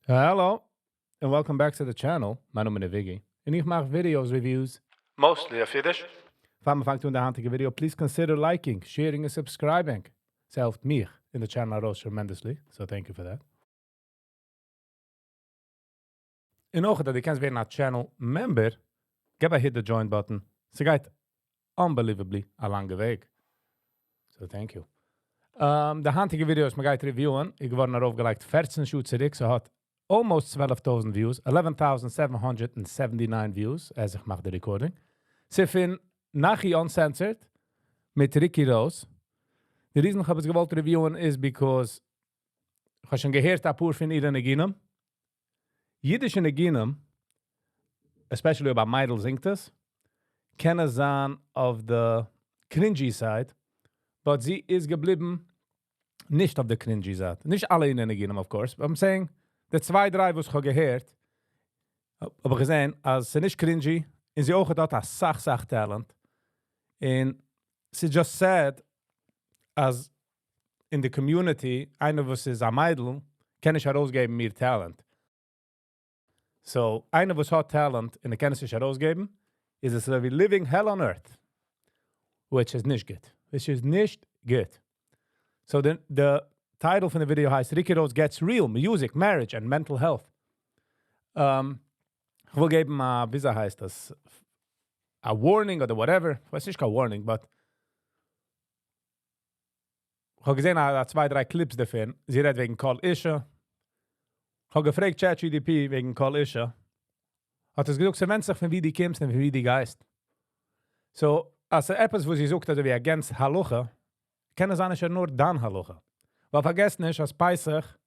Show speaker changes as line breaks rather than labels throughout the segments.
Hello, and welcome back to the channel. Mijn naam is VIGGY, en ik maak videos reviews, mostly of Yiddish. If we to the handige video, please consider liking, sharing, and subscribing. It helps me in the channel grows tremendously, so thank you for that. In ogen dat ik kan weer naar channel member, heb I hit the join button. Ze gaat unbelievably a lange weg. So thank you. De handige video's mag ik reviewen. Ik word erover geliked 14 shoots erik. Ze had almost 12,000 views, 11,779 views, as ik mag de recording. Ze vind Nachi Uncensored met Riki Rose. De reason ik heb het gewollt reviewen is because ik heb schon geheerd apur van ieder Neginum. Yiddish Neginum, especially about Meidel zingt es, kennen zijn of the cringy side, but sie is geblieben nicht auf der cringy side. Nicht alle in Neginum, of course, but I'm saying, de 2-3 was ich geheerd, aber gesehen, als sie nicht cringy, in sie auch dat als sach talent. And sie just said, as in the community, einer was is a Meidl, kann ich herausgeben mir talent. So, einer was hat talent, und kann ich sich herausgeben, is es wie living hell on earth, which is nicht good. Which is nicht good. So the title from the video heißt Riki Rose Gets Real, Music, Marriage and Mental Health. Ich will geben, wie heißt das? A warning oder whatever. Ich weiß nicht, kein warning, but ich habe gesehen, 2-3 Clips davon. Sie redet wegen Call Isha. Ich habe gefragt, ChatGPT wegen Call Isha. Hat es gesagt, sie wendet sich von wie die kommst und wie die geist. So, als etwas, wo sie sucht, also wie against Halucha, können sie nicht nur dann Halucha. Weil vergesst nicht, als Peisach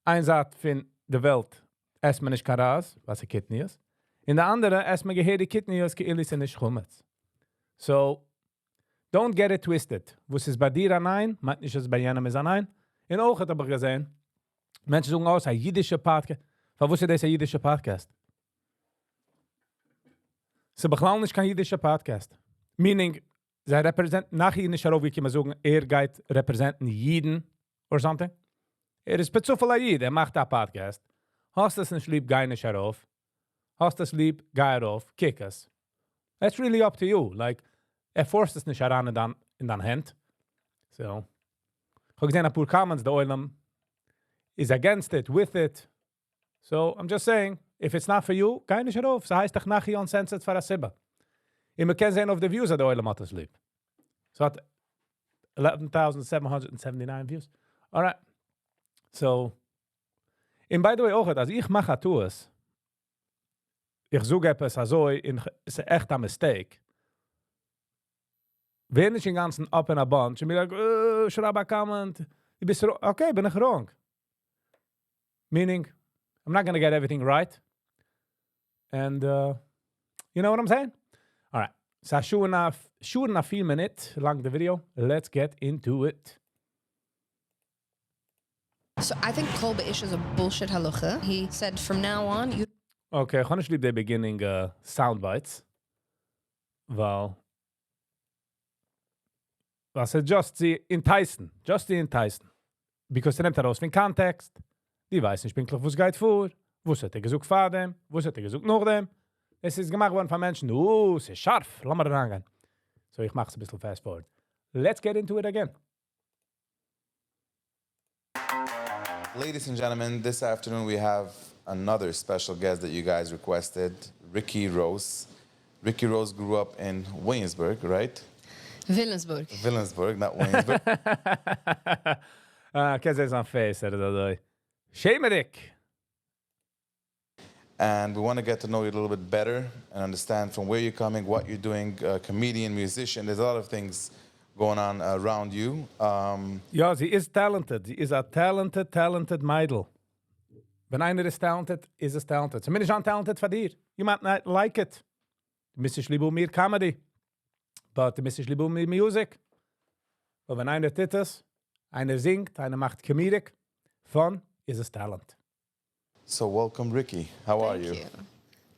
ein Satz von der Welt esst man nicht Karas, was ein Kidney ist. In der andere esst man gehirde Kidney ist, geillis und nicht Chumetz. So, don't get it twisted. Wo es ist bei dir an ein, meint nicht, dass es bei jenem ist an ein. In Oog hat aber gesehen, Menschen sagen aus, ein jiddischer Podcast. Warum ist das ein jiddischer Podcast? Sie beglauen nicht kein jiddischer Podcast. Meaning, sie representen, nach ihnen nicht darauf, wie ich mal sagen, geht representen Jiden or something. Ist bezufall Jid, macht einen Podcast. Hast das nicht lieb, geh nicht darauf. Hast das lieb, geh darauf, kick es. It's really up to you. Like, forced es nicht heran in deine Hand. So. Ich habe gesehen, ein paar Comments, der Oilem is against it, with it. So, I'm just saying, if it's not for you, geh nicht darauf. So heißt doch Nachi Uncensored für a Sibba. Und man kann sehen auf die Views, der Oilem hat es lieb. So hat 11,779 views. Alright. So, and by the way, auch, als ich mache Tours, ich suche etwas also, ist echt ein Mistake. Wenn ich den ganzen up in a bunch, und mir like, schreib ein comment, du bist okay, bin ich wrong. Meaning, I'm not gonna get everything right. And, you know what I'm saying? Alright. So, sure enough 4 minutes long the video. Let's get into it.
So I think Kol Be'ish is a bullshit halacha. He said from now on, you...
Okay, ich lieb the beginning soundbites. Weil was er just sie enticen. Just sie enticen. Because sie nimmt heraus von Kontext. Die weiß nicht pinklich, wo es geht vor. Wo hat er gesucht vor dem? Wo hat er gesucht nach dem? Es ist gemacht worden von Menschen, es ist scharf, lass mal da rangehen. So, ich mache es ein bisschen fast forward. Let's get into it again.
Ladies and gentlemen, this afternoon we have another special guest that you guys requested, Riki Rose. Riki Rose grew up in Williamsburg, right?
Williamsburg,
not Williamsburg.
Quer dizer, são feios, era da doi. Shemerick!
And we want to get to know you a little bit better and understand from where you're coming, what you're doing, comedian, musician. There's a lot of things going on around you.
Ja, sie ist talented. Sie ist a talented Meidl. Wenn einer ist talented, ist es talented. Zumindest untalented von dir. You might not like it. Du müsstest lieber mehr Comedy. But du müsstest lieber mehr Music. Aber wenn einer tut es, einer singt, einer macht Comedic, fun, ist es Talent.
So welcome, Riki. How are you?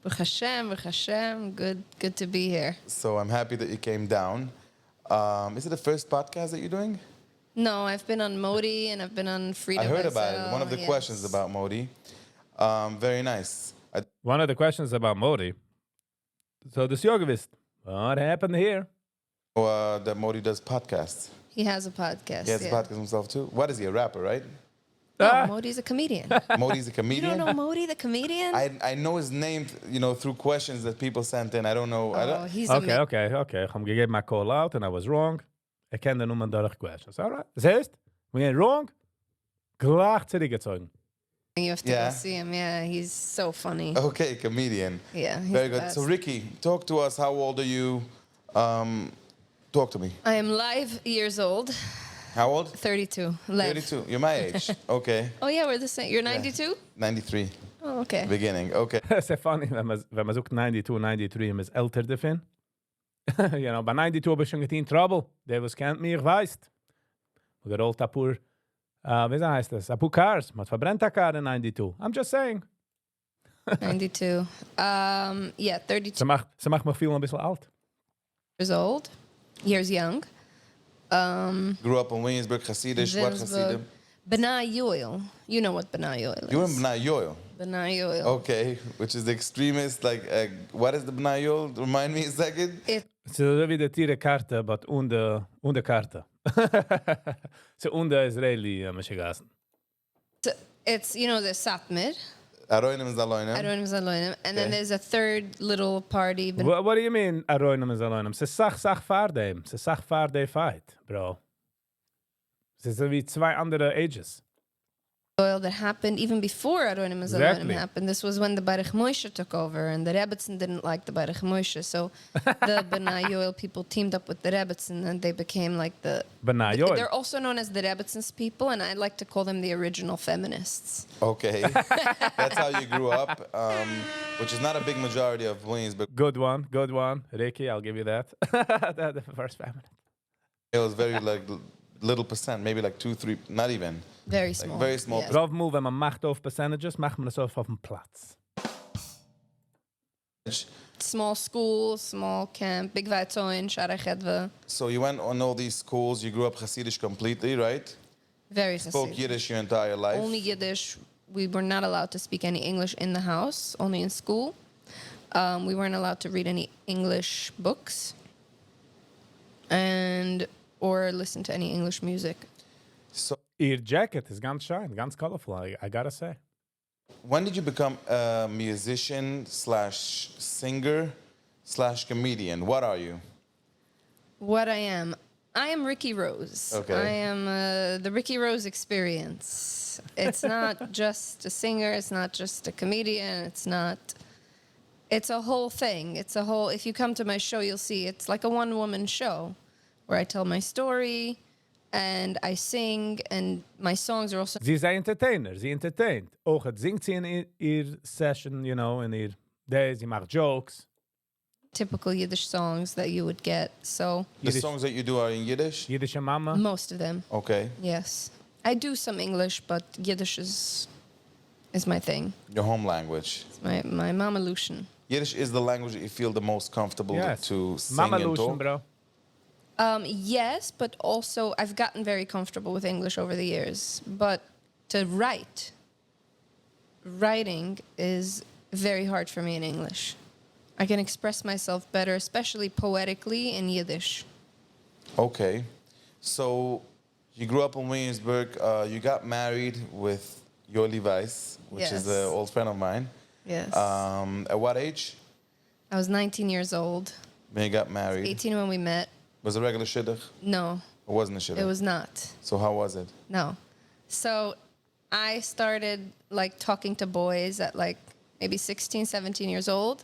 Baruch Hashem, good to be here.
So I'm happy that you came down. Is it the first podcast that you're doing?
No, I've been on Modi and I've been on Frida.
I heard about it.
Vaisel,
One of the
yes.
questions about Modi. Very nice.
One of the questions about Modi. So the gewusst. What happened here?
That Modi does podcasts.
He has a podcast.
He has a podcast himself too. What is he, a rapper, right?
No,
Ah.
Modi's a comedian.
Modi's a
You
comedian?
don't know Modi, the comedian?
I know his name, through questions that people sent in. I don't know.
Oh, he's
Okay,
a
okay. I'm gave my call out and I was wrong. I can the nummer durch questions. All right. Das heißt, when you're wrong, gleich zurückgezogen.
You have to
Yeah.
go see him. Yeah, he's so funny.
Okay, comedian.
Yeah, he's
Very
the
good.
best.
So, Ricky, talk to us. How old are you? Talk to me.
I am live years old,
How old?
32. Live.
32. You're my age. Okay.
Oh yeah, we're the same. You're 92?
93.
Oh, okay.
Beginning. Okay.
Es ist funny, wenn man sucht 92, 93 und man ist älter davon. Bei 92 habe ich schon getein Trouble. Der, was kennt mich, weiß. Und gerollt ein paar, wie heißt das? Ein paar Cars. Man verbrennt ein Car in 92. I'm just saying.
92. Yeah, 32
Sie macht mich viel ein bisschen alt.
years old. Years young.
Grew up in Williamsburg, Hasidish. What Hasidim?
B'nai Yoel. You know what B'nai Yoel is.
You in B'nai Yoel.
B'nai Yoel.
Okay. Which is the extremist, what is the B'nai Yoel? Remind me a second.
So wie der Tiere Karte, but unter Karte. So unter Israeli, Mashigassen.
It's, the Satmar.
Aroinim Zaloinim.
Aronim Zalonim. And then
Okay.
there's a third little party.
What do you mean, Aroinim is Aloinim? Se sach Fardem. Se sach Farde fight, bro. Se sind wie zwei andere Ages.
Oil that happened even before Aronim
Exactly.
happened. This was when the Baruch Moshe took over, and the Rebbetzin didn't like the Baruch Moshe, so the B'nai Yoel people teamed up with the Rebbetzin, and they became like the.
B'nai Yoel.
They're also known as the Rebbetzins people, and I like to call them the original feminists.
Okay. That's how you grew up, which is not a big majority of Williamsburg.
Good one. Riki, I'll give you that. The first family.
It was very little percent, maybe 2, 3, not even.
Very small.
very small.
Yes.
Drauf move, wenn man macht auf Percentages, macht man das auf dem Platz.
Small school, small camp, Big Vaitzoin, Shara Chedva.
So you went on all these schools. You grew up Hasidish completely, right?
Very
Spoke
Hasidic.
Yiddish your entire life.
Only Yiddish. We were not allowed to speak any English in the house, only in school. We weren't allowed to read any English books or listen to any English music.
So
Your jacket is ganz shine, ganz colorful, I gotta say.
when did you become a musician / singer / comedian? What are you?
What I am Riki Rose.
Okay.
I am the Riki Rose experience. It's not just a singer. It's not just a comedian. It's a whole thing. If you come to my show, you'll see it's like a one-woman show where I tell my story and I sing, and my songs are also
Sie ist ein Entertainer, sie entertaint. Auch het singt sie in ihr Session, in ihr day, sie macht Jokes.
typical Yiddish songs that you would get. So
The
Yiddish.
songs that you do are in Yiddish?
Jiddische Mama.
most of them,
Okay.
yes. I do some English, but Yiddish is my thing.
Your home language.
It's my mama Lucian.
Yiddish is the language that you feel the most comfortable
Yes.
to sing
Mama
and
Lucian,
talk.
bro.
Yes, but also I've gotten very comfortable with English over the years. But to writing is very hard for me in English. I can express myself better, especially poetically, in Yiddish.
Okay. So you grew up in Williamsburg. You got married with Yoli Weiss, which is
Yes.
an old friend of mine.
Yes.
At what age?
I was 19 years old,
When you got married?
18 when we met.
Was it a regular shidduch?
No,
Or wasn't a shidduch?
it was not.
So how was it?
No. So I started talking to boys at maybe 16, 17 years old.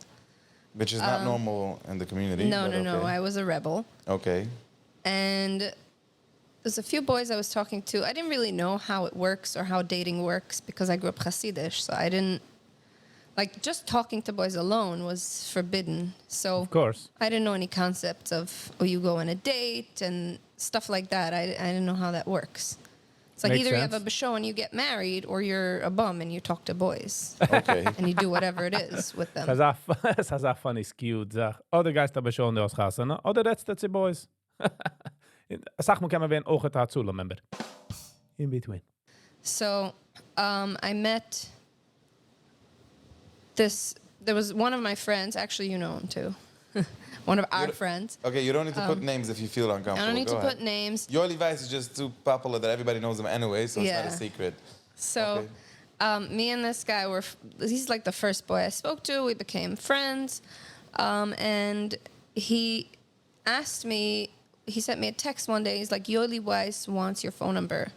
Which is not normal in the community.
No.
but okay.
I was a rebel.
Okay.
And there's a few boys I was talking to. I didn't really know how it works or how dating works because I grew up Hasidish. So I didn't, just talking to boys alone was forbidden. So
Of course.
I didn't know any concepts of, you go on a date and stuff like that. I didn't know how that works. It's like
Makes
either you have
sense.
a show and you get married, or you're a bum and you talk to boys
Okay.
and you do whatever it is with them.
Das ist auch funny skewed Sach. Oder Geister beschon aus Gassen, oder that's the boys. Sag mal, kann man werden auch dazu, remember. In between.
So I met this. There was one of my friends. Actually, you know him too. One of our friends.
Okay, you don't need to put names if you feel uncomfortable.
I don't need
Go
to
ahead.
put names.
Yoli Weiss is just too popular that everybody knows him anyway, so it's not
Yeah.
a secret.
So,
Okay.
me and this guy were, he's like the first boy I spoke to. We became friends. And he asked me, he sent me a text one day. He's like, Yoli Weiss wants your phone number.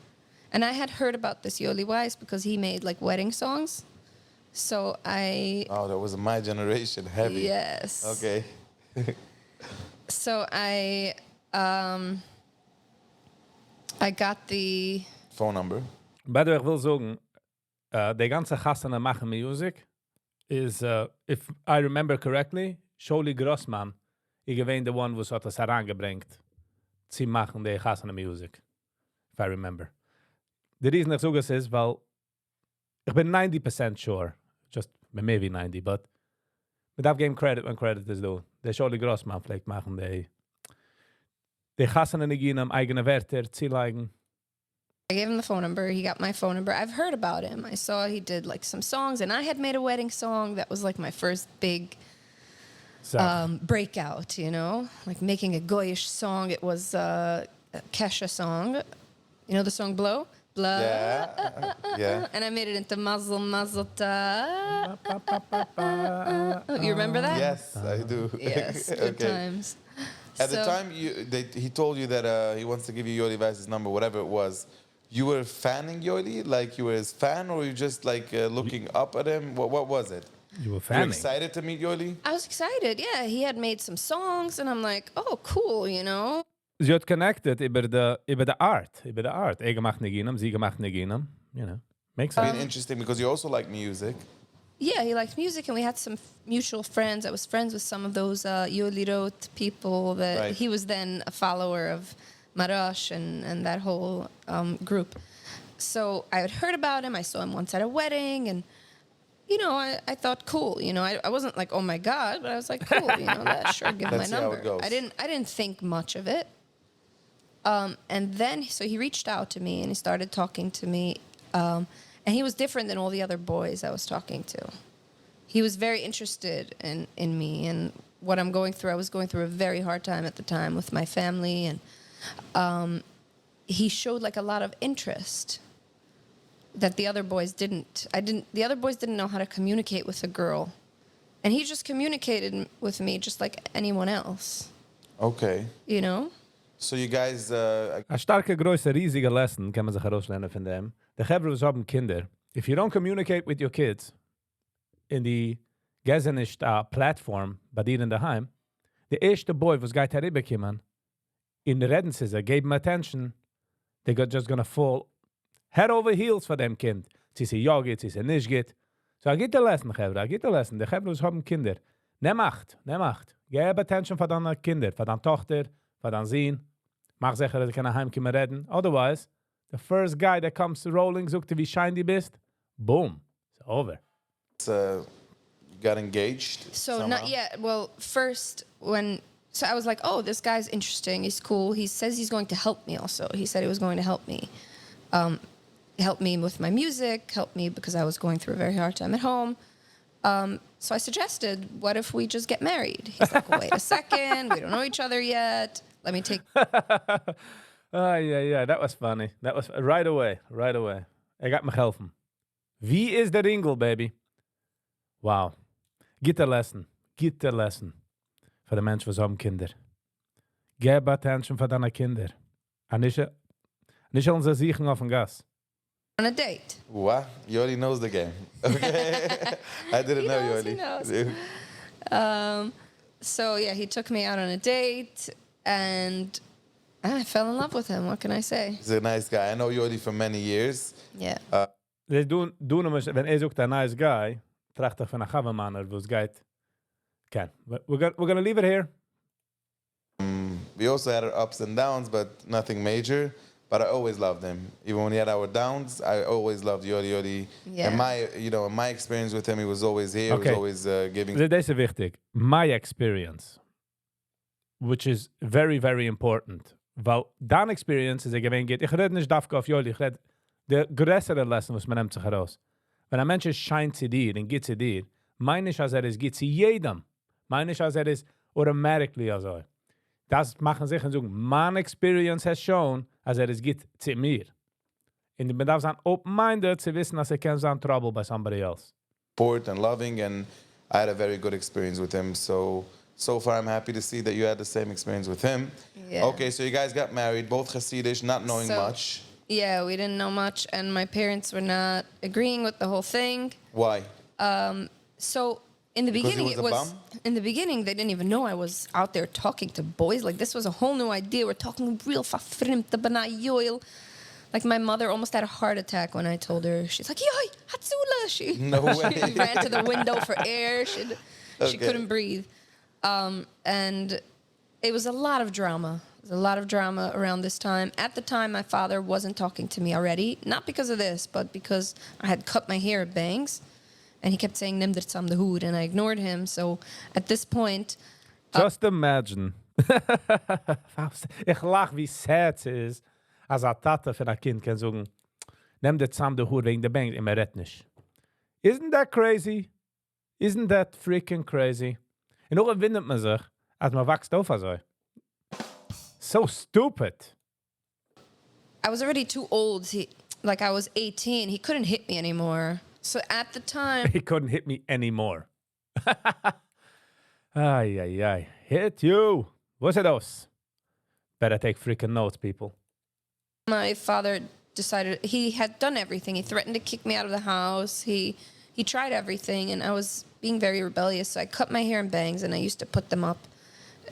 And I had heard about this Yoli Weiss because he made like wedding songs. So
Oh, that was my generation, heavy.
yes.
Okay.
So I got the,
Phone number.
By the way, ich will sagen, die ganze Chassana machen Music is, if I remember correctly, Sholi Grossman, ich gewähne the one, was hat das herangebringt, zu machen die Chassana Music, if I remember. The reason ich sage es ist, weil ich bin 90% sure, just maybe 90, but we darf geben credit when credit is due. Der Sholi Grossman vielleicht machen die Chassana nicht in einem eigenen Wörter, zielleigen.
I gave him the phone number. He got my phone number. I've heard about him. I saw he did like some songs, and I had made a wedding song. That was like my first big breakout, you know, like making a goyish song. It was a Kesha song. You know the song Blow? Blow.
Yeah. Yeah.
And I made it into Muzzle, Muzzle, Ta. You remember that?
Yes, I do.
Yes, good times.
At the
So-
time, he told you that he wants to give you Yoli Weiss's number, whatever it was. You were fanning Yoli? Like you were his fan, or you just like looking up at him? What was it?
You were
You were
fanning.
excited to meet Yoli?
I was excited. Yeah, he had made some songs, and I'm like, oh, cool, you know?
Sie hat connected über the art. Er gemacht nicht in ihm, sie gemacht nicht in ihm. You know, makes sense.
Been interesting because you also like music.
Yeah, he liked music, and we had some mutual friends. I was friends with some of those Yolirot people. That
Right.
He was then a follower of Marash and that whole group. So I had heard about him. I saw him once at a wedding, and you know, I thought cool. You know, I wasn't like, oh my god, but I was like, cool. You know, sure, give
Let's
my
see how
number.
it goes.
I didn't think much of it. And then so he reached out to me and he started talking to me. And he was different than all the other boys I was talking to. He was very interested in me and what I'm going through. I was going through a very hard time at the time with my family, and he showed like a lot of interest that the other boys didn't. The other boys didn't know how to communicate with a girl, and he just communicated with me just like anyone else.
Okay.
You know?
So you guys,
A starke, große, riesige Lesson kann man sich herauslernen von dem. Die Chevros haben Kinder. If you don't communicate with your kids in die Gesenischt Plattform bei dir in der Heim, der erste Boy, was geht herüberkommen, in der Reden sie, gave him attention, they got just gonna fall head over heels for dem Kind. Sie say ja geht, sie say nicht geht. So I get the lesson, Chevra, I get the lesson. Die Chevros haben Kinder. Nimm Acht. Gib attention für deine Kinder, für deine Tochter, für deinen Sohn. Mach sicher, dass ich kann heimkommen reden. Otherwise, the first guy that comes rolling, sucht wie schein die bist, boom, it's over.
got engaged.
So
somehow.
not yet. Well, first so I was like, oh, this guy's interesting. He's cool. He says he's going to help me also. He said he was going to help me. Help me with my music, help me because I was going through a very hard time at home. So I suggested, what if we just get married? He's like, wait a second. We don't know each other yet. Let me take...
Yeah, that was funny. That was right away. Got me helfen. Wie is der Ringel, baby? Wow. Get a lesson. Für die Menschen, die haben Kinder. Gib attention für deine Kinder. Und nicht unsere Siechen auf dem Gas.
On a date.
What? Yoli knows the game. Okay. I didn't
He
know
knows,
Yoli.
he knows. So yeah, he took me out on a date, and I fell in love with him. What can I say?
He's a nice guy. I know Yoli for many years.
Yeah.
Sie doen immer, wenn sucht a nice guy, tracht er von a Chavamanner, wo es geht. Okay, we're gonna leave it here.
We also had our ups and downs, but nothing major. But I always loved him. Even when we had our downs, I always loved Yoli.
Yeah.
And in my experience with him, he was always here.
Okay.
He was always giving.
This is wichtig. My experience, which is very, very important. Weil dein Experience ist gewesen geht. Ich rede nicht dafür auf Joli, ich rede der größere Lesson, was man nimmt sich heraus. Wenn ein Mensch scheint zu dir und geht zu dir, meine ich, als geht zu jedem. Meine ich, als ist automatically also. Das machen sich und sagen, mein Experience has shown, als es geht zu mir. Und man darf sein open-minded zu wissen, dass kann sein Trouble by somebody else.
Support and loving, and I had a very good experience with him. So far, I'm happy to see that you had the same experience with him.
Yeah.
Okay, so you guys got married, both Hasidish, not knowing much.
Yeah, we didn't know much, and my parents were not agreeing with the whole thing.
Why?
So in the
Because he
beginning,
was a bum?
in the beginning they didn't even know I was out there talking to boys. Like this was a whole new idea. We're talking real verfremde banayoil. Like my mother almost had a heart attack when I told her. She's like, "Yoy, hatsula." She ran to the window for air. She couldn't breathe. And it was a lot of drama. There was a lot of drama around this time. At the time, my father wasn't talking to me already, not because of this, but because I had cut my hair at bangs. And he kept saying, "Nimm dir zusammen the hood," and I ignored him. So at this point...
Just imagine. Ich lach, wie sad es ist, als eine Tate von einem Kind kann sagen, nimm dir zusammen die Hut wegen der Bank, immer redt nicht. Isn't that crazy? Isn't that freaking crazy? Und auch erwindet man sich, als man wächst auf so. So stupid.
I was already too old. I was 18. He couldn't hit me anymore. So at the time...
He couldn't hit me anymore. Ay, ay, ay. Hit you. What's it else? Better take freaking notes, people.
My father decided he had done everything. He threatened to kick me out of the house. He tried everything, and I was being very rebellious. So I cut my hair in bangs, and I used to put them up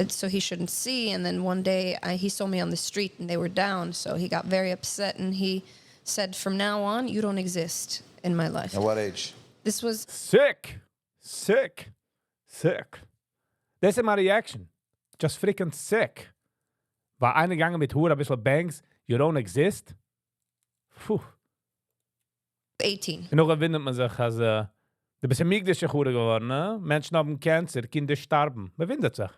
so he shouldn't see. And then one day he saw me on the street, and they were down. So he got very upset, and he said, "From now on, you don't exist in my life."
At what age?
This was...
Sick. Das ist meine Reaction. Just freaking sick. War eine gegangen mit Hut, ein bisschen Bangs, you don't exist. Puh.
18.
Und noch erwindet man sich, als du bist ein migdischer Hure geworden, ne? Menschen haben Cancer, Kinder starben. Man windet sich.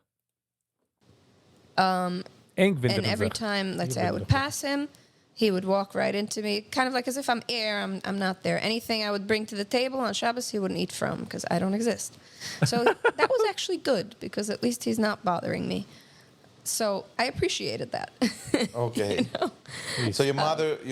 And
Windet
every
sich.
time, let's say I would pass him, he would walk right into me, kind of like as if I'm air, I'm not there. Anything I would bring to the table on Shabbos, he wouldn't eat from because I don't exist. So that was actually good because at least he's not bothering me. So I appreciated that.
Okay.
You know?
So your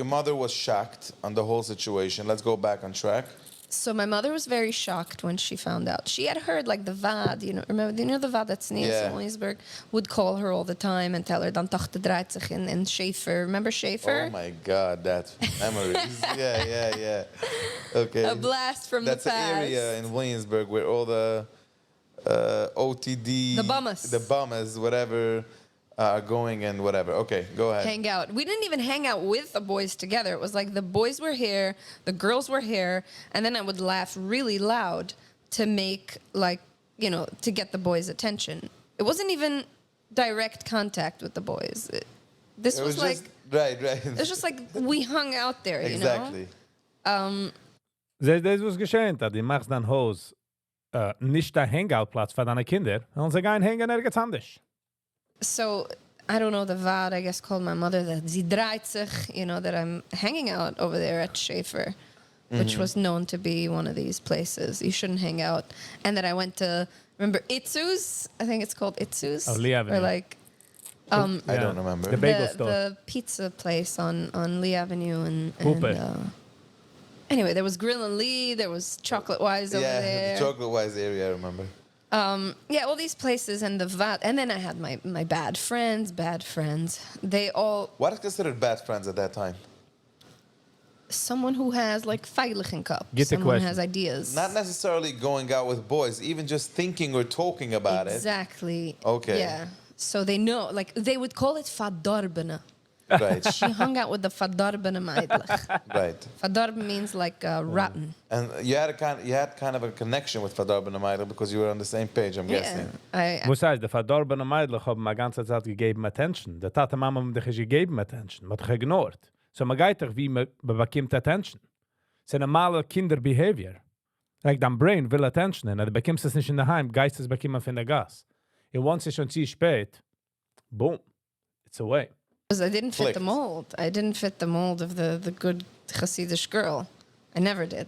mother was shocked on the whole situation. Let's go back on track.
So my mother was very shocked when she found out. She had heard like the VAD, remember the VAD that's near Williamsburg, would call her all the time and tell her, "Dan tachte draait zich in Schaefer." Remember Schaefer?
Oh my God, that memories. Yeah. Okay.
A blast from
that's
the past.
That's the area in Williamsburg where all the OTD... The bummers, whatever... are going and whatever. Okay, go ahead.
Hang out. We didn't even hang out with the boys together. It was like the boys were here, the girls were here, and then I would laugh really loud to make, to get the boys' attention. It wasn't even direct contact with the boys. This was like...
Right.
It was just like we hung out there,
exactly.
Das was geschehen, dass du machst dein Haus nicht der Hangout-Platz für deine Kinder und sie gehen hängen nirgends anders.
So, I don't know, the VAD, I guess, called my mother that sie draait sich, that I'm hanging out over there at Schaefer, which was known to be one of these places. You shouldn't hang out. And that I went to, remember Itzu's? I think it's called Itzu's.
Oh, Lee Avenue.
Or
I don't remember.
The bagel store.
The pizza place on Lee Avenue. And anyway, there was Grill and Lee, there was Chocolate Wise over there.
Yeah, the Chocolate Wise area, I remember.
All these places and the VAT. And then I had my bad friends. They all...
What is considered bad friends at that time?
Someone who has, veiligenkap.
Get the
Someone
question.
who has ideas.
Not necessarily going out with boys, even just thinking or talking about
Exactly.
Okay.
Yeah. So they know, they would call it fadorbene.
it. Right.
She hung out with the fadorbene meidlich.
Right.
Fadorb means rotten.
And you had kind of a connection with Fadar Ben Amaida because you were on the same page, I'm guessing.
Was heißt, der verdorbene Meidlich haben mir ganze Zeit gegeben Attention. Der Tate Mama hat dich gegeben Attention, man hat dich ignoriert. So man geht doch, wie man bekommt Attention. Es ist normale Kinderbehavior. Dein Brain will Attention, und du bekommst es nicht in der Heim, Geistes bekommen von der Gas. Und once es schon zu spät, boom, it's away.
Because I didn't fit the
Clicked.
mold. I didn't fit the mold of the good Hasidish girl. I never did.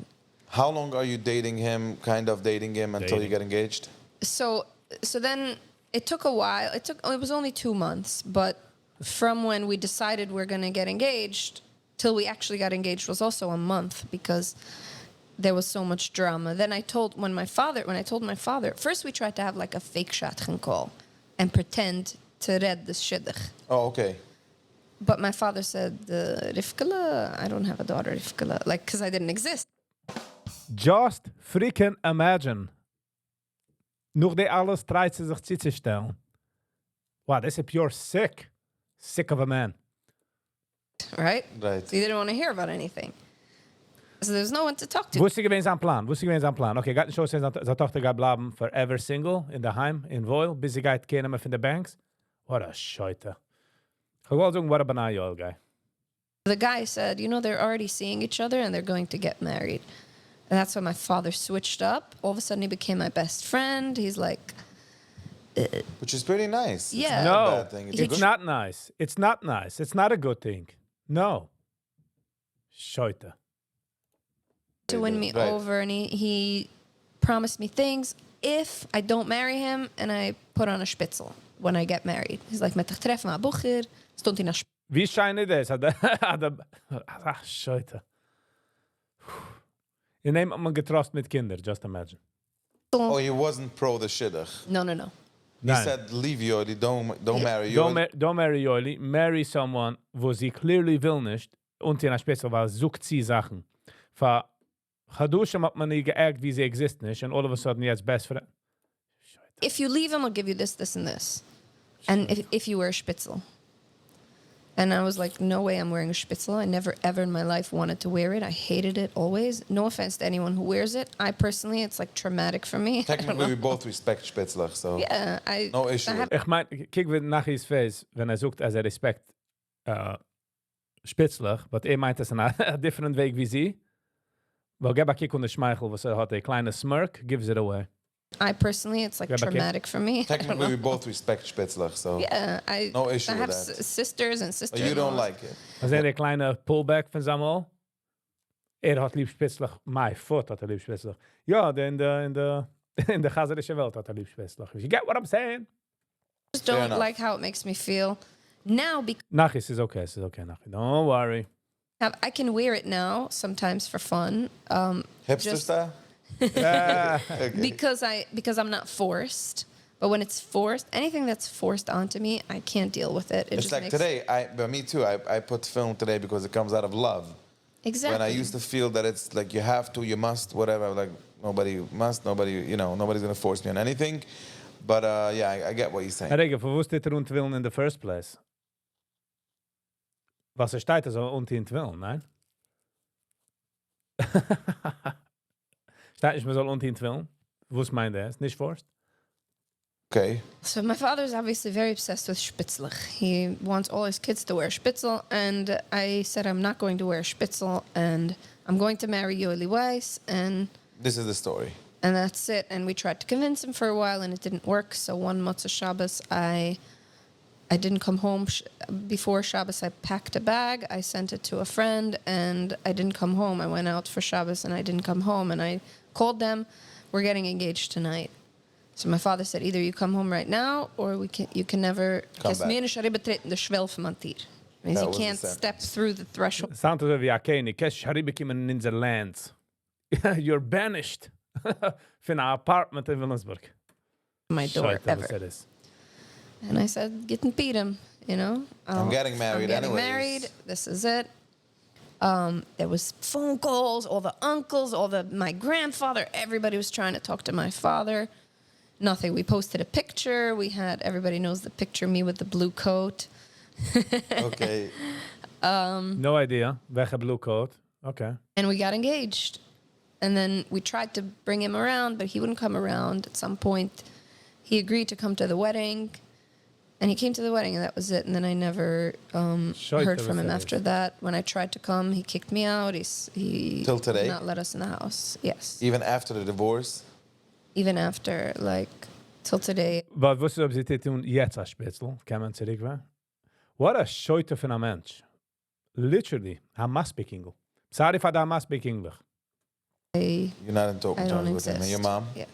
How long are you dating him, kind of dating him, until you get engaged?
So then it took a while. It was only 2 months, but from when we decided we're going to get engaged till we actually got engaged was also a month because there was so much drama. Then I told my father, first we tried to have like a fake shotgun call and pretend to read the shidduch.
Oh, okay.
But my father said, Rivkala, I don't have a daughter, Rivkala, like, because I didn't exist.
Just freaking imagine. Nog die alles draait ze zich zitten stellen. Wow, this is pure sick. Sick of a man.
Right?
Right.
So you didn't want to hear about anything. So there's no one to talk to.
Wusste ich gewesen am Plan? Okay, gaat nicht so sein, seine Tochter geht bleiben forever single in der Heim, in Woil, bis sie geht kennen von der Banks. What a Scheute. Ich wollte sagen, what a banal guy.
The guy said, they're already seeing each other and they're going to get married. And that's when my father switched up. All of a sudden he became my best friend. He's like...
Which is pretty nice.
Yeah.
It's not a
No,
bad thing.
it's not nice. It's not nice. It's not a good thing. No. Scheute.
To win me
Right.
over, and he promised me things if I don't marry him and I put on a spitzel when I get married. He's like, met dich treffen a bucher, stond hij naar
Wie scheint das? Scheute. Je neemt me getrost mit Kinder, just imagine.
Oh, he wasn't pro the shidduch.
No.
He
Nein.
said, leave Yodi, don't marry
Don't,
Yodi.
don't marry Joili. Marry someone, wo sie clearly will nicht. Und in der Spitze, weil sucht sie Sachen. Für Chadushim hat man nie geärgert, wie sie exist nicht. Und all of a sudden, jetzt best friend.
If you leave him, I'll give you this, this, and this. And if you wear a spitzel. And I was like, no way I'm wearing a spitzel. I never ever in my life wanted to wear it. I hated it always. No offense to anyone who wears it. I personally, it's like traumatic for me.
Technically, we both respect Spitzlach, so
Yeah,
no issue.
I have,
Ich mein, kijk wie nach his face, wenn sucht, als respect Spitzler, but meint es a different Weg wie sie. Weil geba kik und Schmeichel, was hat a kleine smirk, gives it away.
I personally, it's like
Yeah, but
traumatic for me.
Technically, we both respect Spitzlach, so
Yeah,
no issue
I have
with that.
sisters and sisters.
But you don't like it.
Als a kleine pullback von Samuel, hat lieb Spitzler, my foot hat lieb Spitzler. Ja, in der chaserische Welt hat lieb Spitzler. You get what I'm saying?
Just
Fair
don't
enough.
like how it makes me feel. Now, because
Nachis is okay, Nachi. Don't worry.
I can wear it now sometimes for fun.
Hipster
Just-
style? Okay.
Because I'm not forced. But when it's forced, anything that's forced onto me, I can't deal with it. It
It's
just
like
makes,
today, but me too. I put film today because it comes out of love.
Exactly.
When I used to feel that it's like you have to, you must, whatever. I'm like nobody must, nobody's gonna force me on anything. But yeah, I get what you're saying.
Rege, für was dit rund willen in the first place? Was steht so unten in willen, nein? Steht nicht, man soll unten in willen? Was meint er? Nicht forced?
Okay.
So my father's obviously very obsessed with Spitzlich. He wants all his kids to wear Spitzel, and I said I'm not going to wear Spitzel, and I'm going to marry Yoli Weiss, and
This is the story.
that's it. And we tried to convince him for a while, and it didn't work. So one Motzei Shabbos, I didn't come home before Shabbos. I packed a bag, I sent it to a friend, and I didn't come home. I went out for Shabbos, and I didn't come home. And I called them, we're getting engaged tonight. So my father said, either you come home right now, or you can never...
Come back.
Means you
was
can't
the
step through the threshold.
Santo wie a König, kesh haribikim in the lands. You're banished from an apartment in Williamsburg.
My door,
Scheite, was
ever.
er ist.
And I said, get and beat him,
I'm getting married
I'm getting
anyways.
married. This is it. There was phone calls, all the uncles, my grandfather, everybody was trying to talk to my father. Nothing. We posted a picture. Everybody knows the picture, me with the blue coat.
Okay.
No idea. Welche blue coat. Okay.
And we got engaged. And then we tried to bring him around, but he wouldn't come around. At some point, he agreed to come to the wedding. And he came to the wedding, and that was it. And then I never heard from him after that. When I tried to come, he kicked me out. He
Till today?
did not let us in the house. Yes.
Even after the divorce?
Even after, till today.
Was wusstest du, ob sie tun jetzt als Spitzel? Kann man zurückwerfen? What a scheute von a Mensch. Literally, I must speak English. Sorry if I must speak English.
You're not in talking
I don't
terms with him. And
exist.
your mom?
Yeah.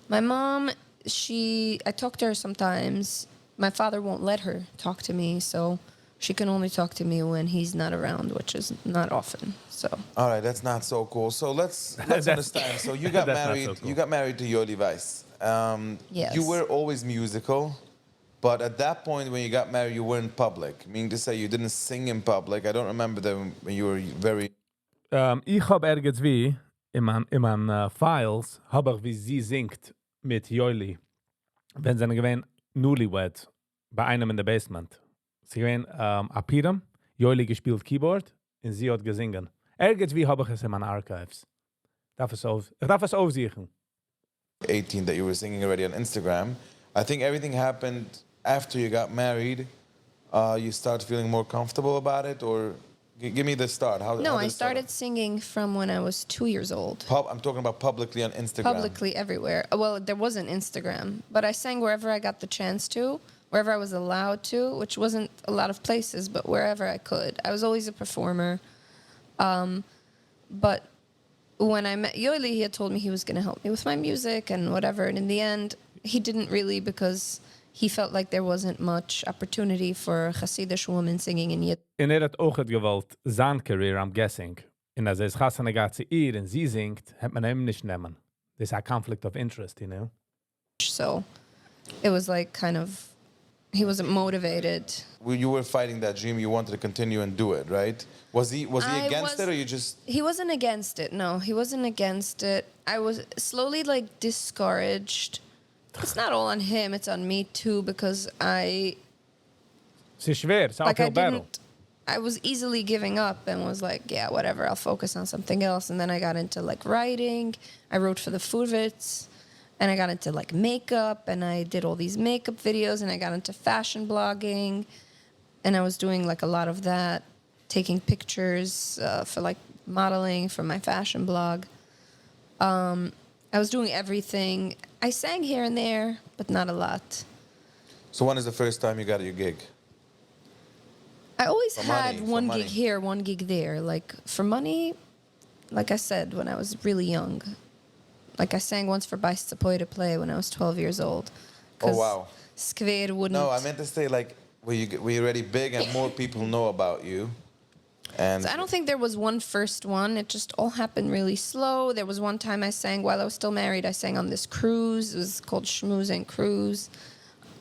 My mom, I talk to her sometimes. My father won't let her talk to me, so she can only talk to me when he's not around, which is not often. So
All right, that's not so cool. So let's
That's-
understand. So you got
That's not
married.
so cool.
You got married to Yoli Weiss.
Yes.
You were always musical, but at that point when you got married, you weren't public. Meaning to say, you didn't sing in public. I don't remember that when you were very.
Ich hab ergens wie, in mein Files, hab ich wie sie singt mit Joili, wenn sie gewähnt Newlywed, bei einem in der Basement. Sie gewähnt Apiram, Joili gespielt Keyboard, und sie hat gesingen. Ergens wie hab ich es in meinen Archives. Ich darf es aufsichern.
18 that you were singing already on Instagram. I think everything happened after you got married. You start feeling more comfortable about it, or give me the start. How
no,
did
I
it start
started singing from when I was 2 years old.
I'm talking about publicly on Instagram.
Publicly everywhere. Well, there wasn't Instagram, but I sang wherever I got the chance to, wherever I was allowed to, which wasn't a lot of places, but wherever I could. I was always a performer. But when I met Yoeli, he had told me he was going to help me with my music and whatever. And in the end, he didn't really, because he felt like there wasn't much opportunity for Hasidish women singing in Yiddish.
En hat auch het gewollt, sein Career, I'm guessing. En als es Hassane gaat zu ihr und sie singt, hat man ihm nicht nehmen. There's a conflict of interest, you know?
So it was like kind of, he wasn't motivated.
You were fighting that dream. You wanted to continue and do it, right? Was he
I
against
was-
it, or you just?
He wasn't against it. No, he wasn't against it. I was slowly like discouraged. It's not all on him. It's on me too, because
Es ist schwer, es ist
like I
uphill battle.
didn't. I was easily giving up and was like, yeah, whatever. I'll focus on something else. And then I got into like writing. I wrote for the Furwitz, and I got into like makeup, and I did all these makeup videos, and I got into fashion blogging, and I was doing like a lot of that, taking pictures for like modeling for my fashion blog. I was doing everything. I sang here and there, but not a lot.
So when is the first time you got your gig?
I always
For
had
money, for
one
money.
gig here, one gig there. Like for money, like I said, when I was really young. Like I sang once for Bajs to play when I was 12 years old.
Oh,
'Cause
wow.
Skver wouldn't.
No, I meant to say like were you already big and more people know about you? And
So I don't think there was one first one. It just all happened really slow. There was one time I sang while I was still married. I sang on this cruise. It was called Schmooze and Cruise,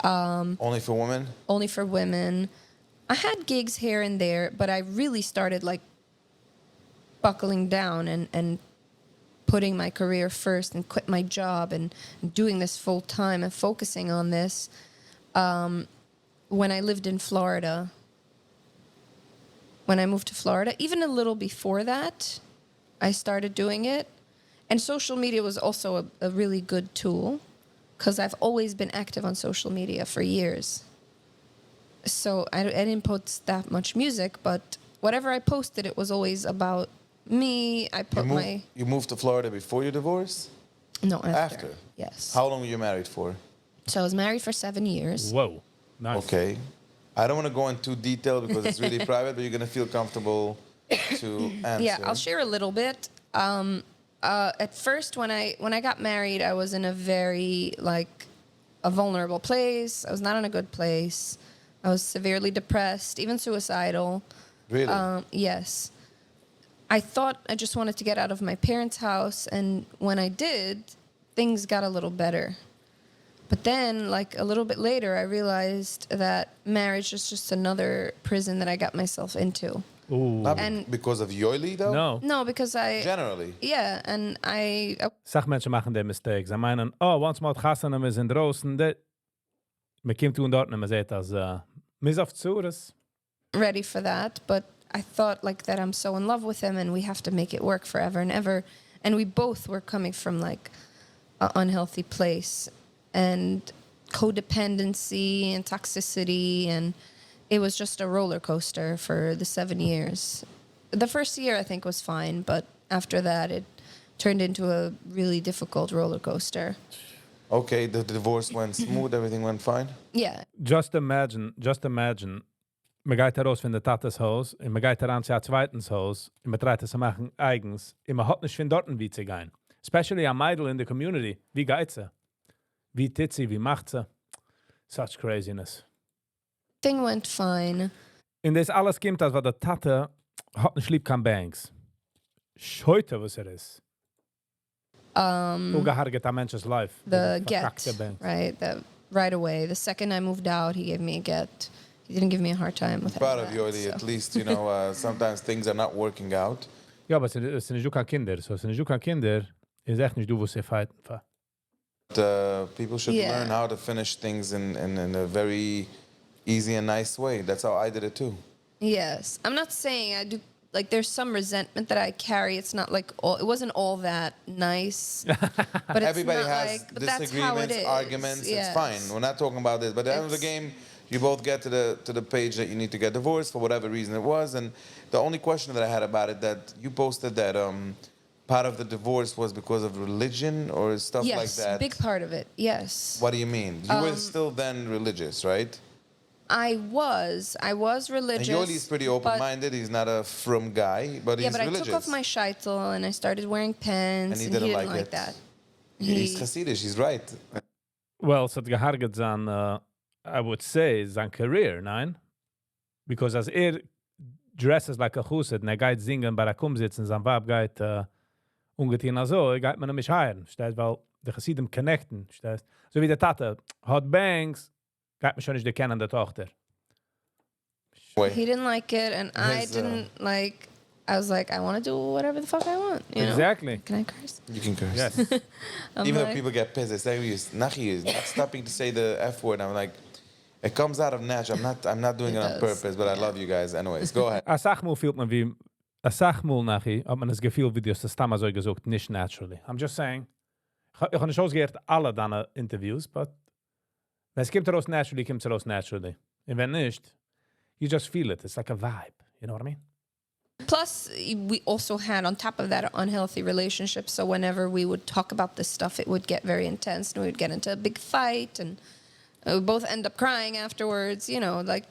only for women.
only for women. I had gigs here and there, but I really started like buckling down and putting my career first and quit my job and doing this full time and focusing on this when I lived in Florida. When I moved to Florida, even a little before that, I started doing it. And social media was also a really good tool, because I've always been active on social media for years. So I didn't post that much music, but whatever I posted, it was always about me. I put
You moved to Florida before your divorce?
No, after.
After?
Yes.
How long were you married for?
So I was married for 7 years.
Whoa, nice.
Okay. I don't want to go into detail because it's really private, but you're going to feel comfortable to answer.
Yeah, I'll share a little bit. At first, when I got married, I was in a very like a vulnerable place. I was not in a good place. I was severely depressed, even suicidal.
Really?
Yes. I thought I just wanted to get out of my parents' house, and when I did, things got a little better. But then, like a little bit later, I realized that marriage is just another prison that I got myself into.
Ooh.
Not
and-
because of Yoili, though?
No.
No, because
Generally.
yeah, and I
Sachmenschen machen die mistakes. Sie meinen, oh, once mal Gassen, wir sind draußen, man kommt tun dort und man sagt, als, mis auf Zures.
ready for that, but I thought like that I'm so in love with him and we have to make it work forever and ever. And we both were coming from like an unhealthy place and codependency and toxicity, and it was just a roller coaster for the 7 years. The first year I think was fine, but after that it turned into a really difficult roller coaster.
Okay, the divorce went smooth, everything went fine?
Yeah.
Just imagine man geht raus von der Tatas Haus, und man geht heran zu zweitens Haus, und man treibt es zu machen eigens, und man hat nicht von dort wie zu gehen. Especially a Meidl in the community. Wie geht sie? Wie tut sie? Wie macht sie? Such craziness.
Thing went fine.
Und das alles kommt, als der Tate hat nicht lieb kein Banks. Heute, was ist. Ungeharget ein Mensch's life.
The get,
Verkackte Banks.
right? Right away. The second I moved out, he gave me a get. He didn't give me a hard time with
Proud
that,
of you, Eddie.
so.
At least, you know, sometimes things are not working out.
Ja, aber es sind nicht kein Kinder. So, es sind nicht kein Kinder, ist echt nicht du, wo sie fighten.
But, people should
Yeah.
learn how to finish things in a very easy and nice way. That's how I did it too.
Yes. I'm not saying I do, like, there's some resentment that I carry. It's not like, it wasn't all that nice. But it's
Everybody
not
has
like, but that's how it
disagreements,
is.
arguments.
Yes.
It's fine. We're not talking about this. But at the end of the
It's-
game, you both get to the page that you need to get divorced for whatever reason it was. And the only question that I had about it, that you posted that part of the divorce was because of religion or stuff
Yes,
like that.
big part of it. Yes.
What do you mean? You were still then religious, right?
I was religious.
And Yoli's pretty
but-
open-minded. He's not a frum guy, but
Yeah,
he's
but
religious.
I took off my shaitel and I started wearing pants,
And he
and
didn't
he didn't
like
like
it.
that.
He's Hasidish. He's right.
Well, es hat gehargert sein, I would say, sein career, nein? Because as dresses like a chusid, und geht singen, bei der sitzen, sein Wab geht ungetein also, geht man nämlich heiren, verstehst? Weil die Chassidim connecten, verstehst? So wie der Tate hat Banks, geht man schon nicht kennen, der Tochter.
Wait.
He didn't like it, and I
His,
didn't like. I was like, I want to do whatever the fuck I want. You know?
Exactly.
Can I curse?
You can curse.
Yes.
Even though
like-
people get pissed, they say, Nachi is not stopping to say the F word. I'm like, it comes out of natural. I'm not doing it,
It
on
does,
purpose, but I love you guys. Anyways, go ahead.
A Sachmul fühlt man wie, a Sachmul nachher, hat man das Gefühl, wie du das Stammer so gesagt, nicht naturally. I'm just saying, ich habe nicht ausgehört alle deine Interviews, but wenn es kommt raus naturally, kommt es raus naturally. Und wenn nicht, you just feel it. It's like a vibe. You know what I mean?
Plus, we also had on top of that an unhealthy relationship. So whenever we would talk about this stuff, it would get very intense, and we would get into a big fight, and we would both end up crying afterwards. You know, like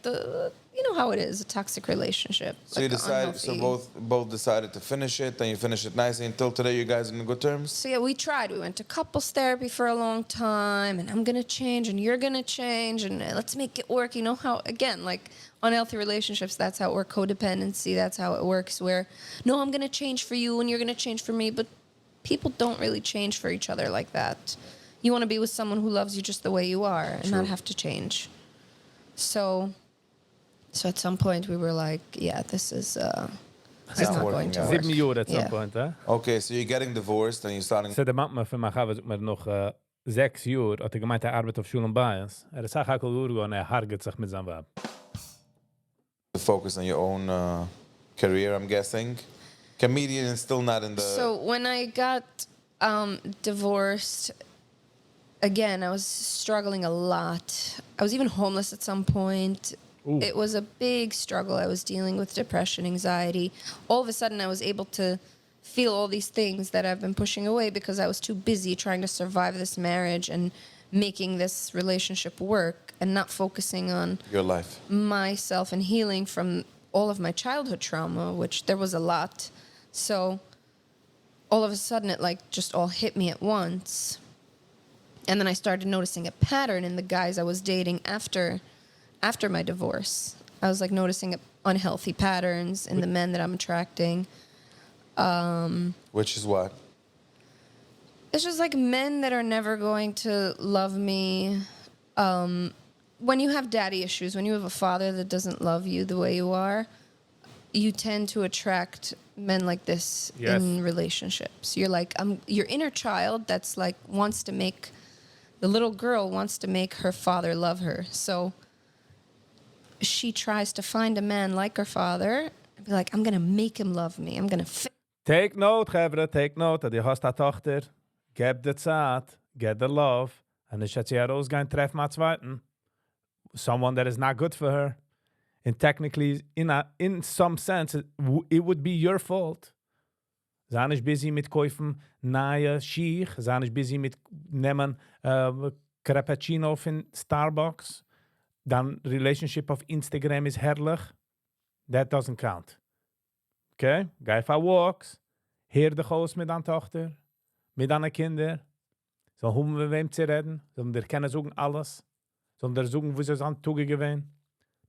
you know how it is, a toxic relationship.
So
like
you
the
decided. So
unhealthy-
both decided to finish it, and you finished it nicely. Until today, you guys are in good terms.
So yeah, we tried. We went to couples therapy for a long time, and I'm gonna change, and you're gonna change, and let's make it work. You know how, again, like unhealthy relationships, that's how it works. Codependency, that's how it works. Where, no, I'm gonna change for you, and you're gonna change for me, but people don't really change for each other like that. You want to be with someone who loves you just the way you are, and not have to change. So at some point we were like, yeah, this is
not
not going
working
to
out.
work.
7 Jahre at some
Yeah.
point, eh?
Okay, so you're getting divorced, and you're starting.
So der Mama von mir hat mir noch 6 Jahre, hat gemeint, arbeitet auf Schule und Bias. Ist auch hakel Urgo, und hargert sich mit seinem Wab.
To focus on your own career, I'm guessing. Comedian is still not in the.
So when I got divorced, again, I was struggling a lot. I was even homeless at some point.
Ooh.
It was a big struggle. I was dealing with depression, anxiety. All of a sudden, I was able to feel all these things that I've been pushing away because I was too busy trying to survive this marriage and making this relationship work and not focusing on
your life.
myself and healing from all of my childhood trauma, which there was a lot. So all of a sudden it like just all hit me at once. And then I started noticing a pattern in the guys I was dating after my divorce. I was like noticing unhealthy patterns in the men that I'm attracting.
Which is what?
It's just like men that are never going to love me. When you have daddy issues, when you have a father that doesn't love you the way you are, you tend to attract men like this
Yes.
in relationships. You're like, your inner child that's like wants to make, the little girl wants to make her father love her. So she tries to find a man like her father and be like, I'm going to make him love me. I'm going to
Take note, Gevre, take note. Die hast eine Tochter. Geb der Zeit. Get the love. Und ich hätte sie herausgehen, treffen mal zweiten. Someone that is not good for her. And technically, in some sense, it would be your fault. Sei nicht busy mit kaufen neue Schiech. Sei nicht busy mit nehmen Cappuccino von Starbucks. dann relationship auf Instagram ist herrlich, that doesn't count. Okay? Geh für walks, heer dich aus mit deiner Tochter, mit deinen Kindern, so haben wir wem zu reden, so wir können sagen alles, so wir sagen, wie sie es an Tuge gewähnen.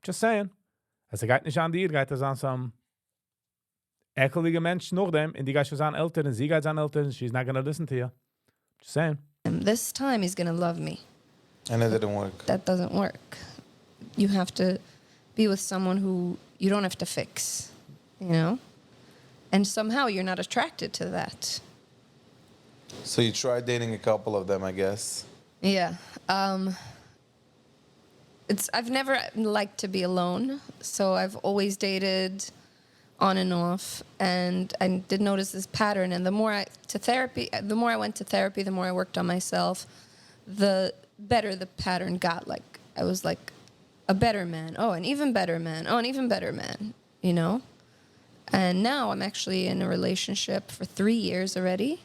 Just saying. Es geht nicht an dir, geht es an so einem ekelige Mensch noch dem, und die geht schon an Eltern, und sie geht an Eltern, she's not gonna listen to you. Just saying.
This time he's going to love me.
And it didn't work.
That doesn't work. You have to be with someone who you don't have to fix, you know? And somehow you're not attracted to that.
So you tried dating a couple of them, I guess.
Yeah. I've never liked to be alone, so I've always dated on and off, and I did notice this pattern. And the more I went to therapy, the more I worked on myself, the better the pattern got. Like I was like a better man. Oh, an even better man. Oh, an even better man. You know. And now I'm actually in a relationship for 3 years already,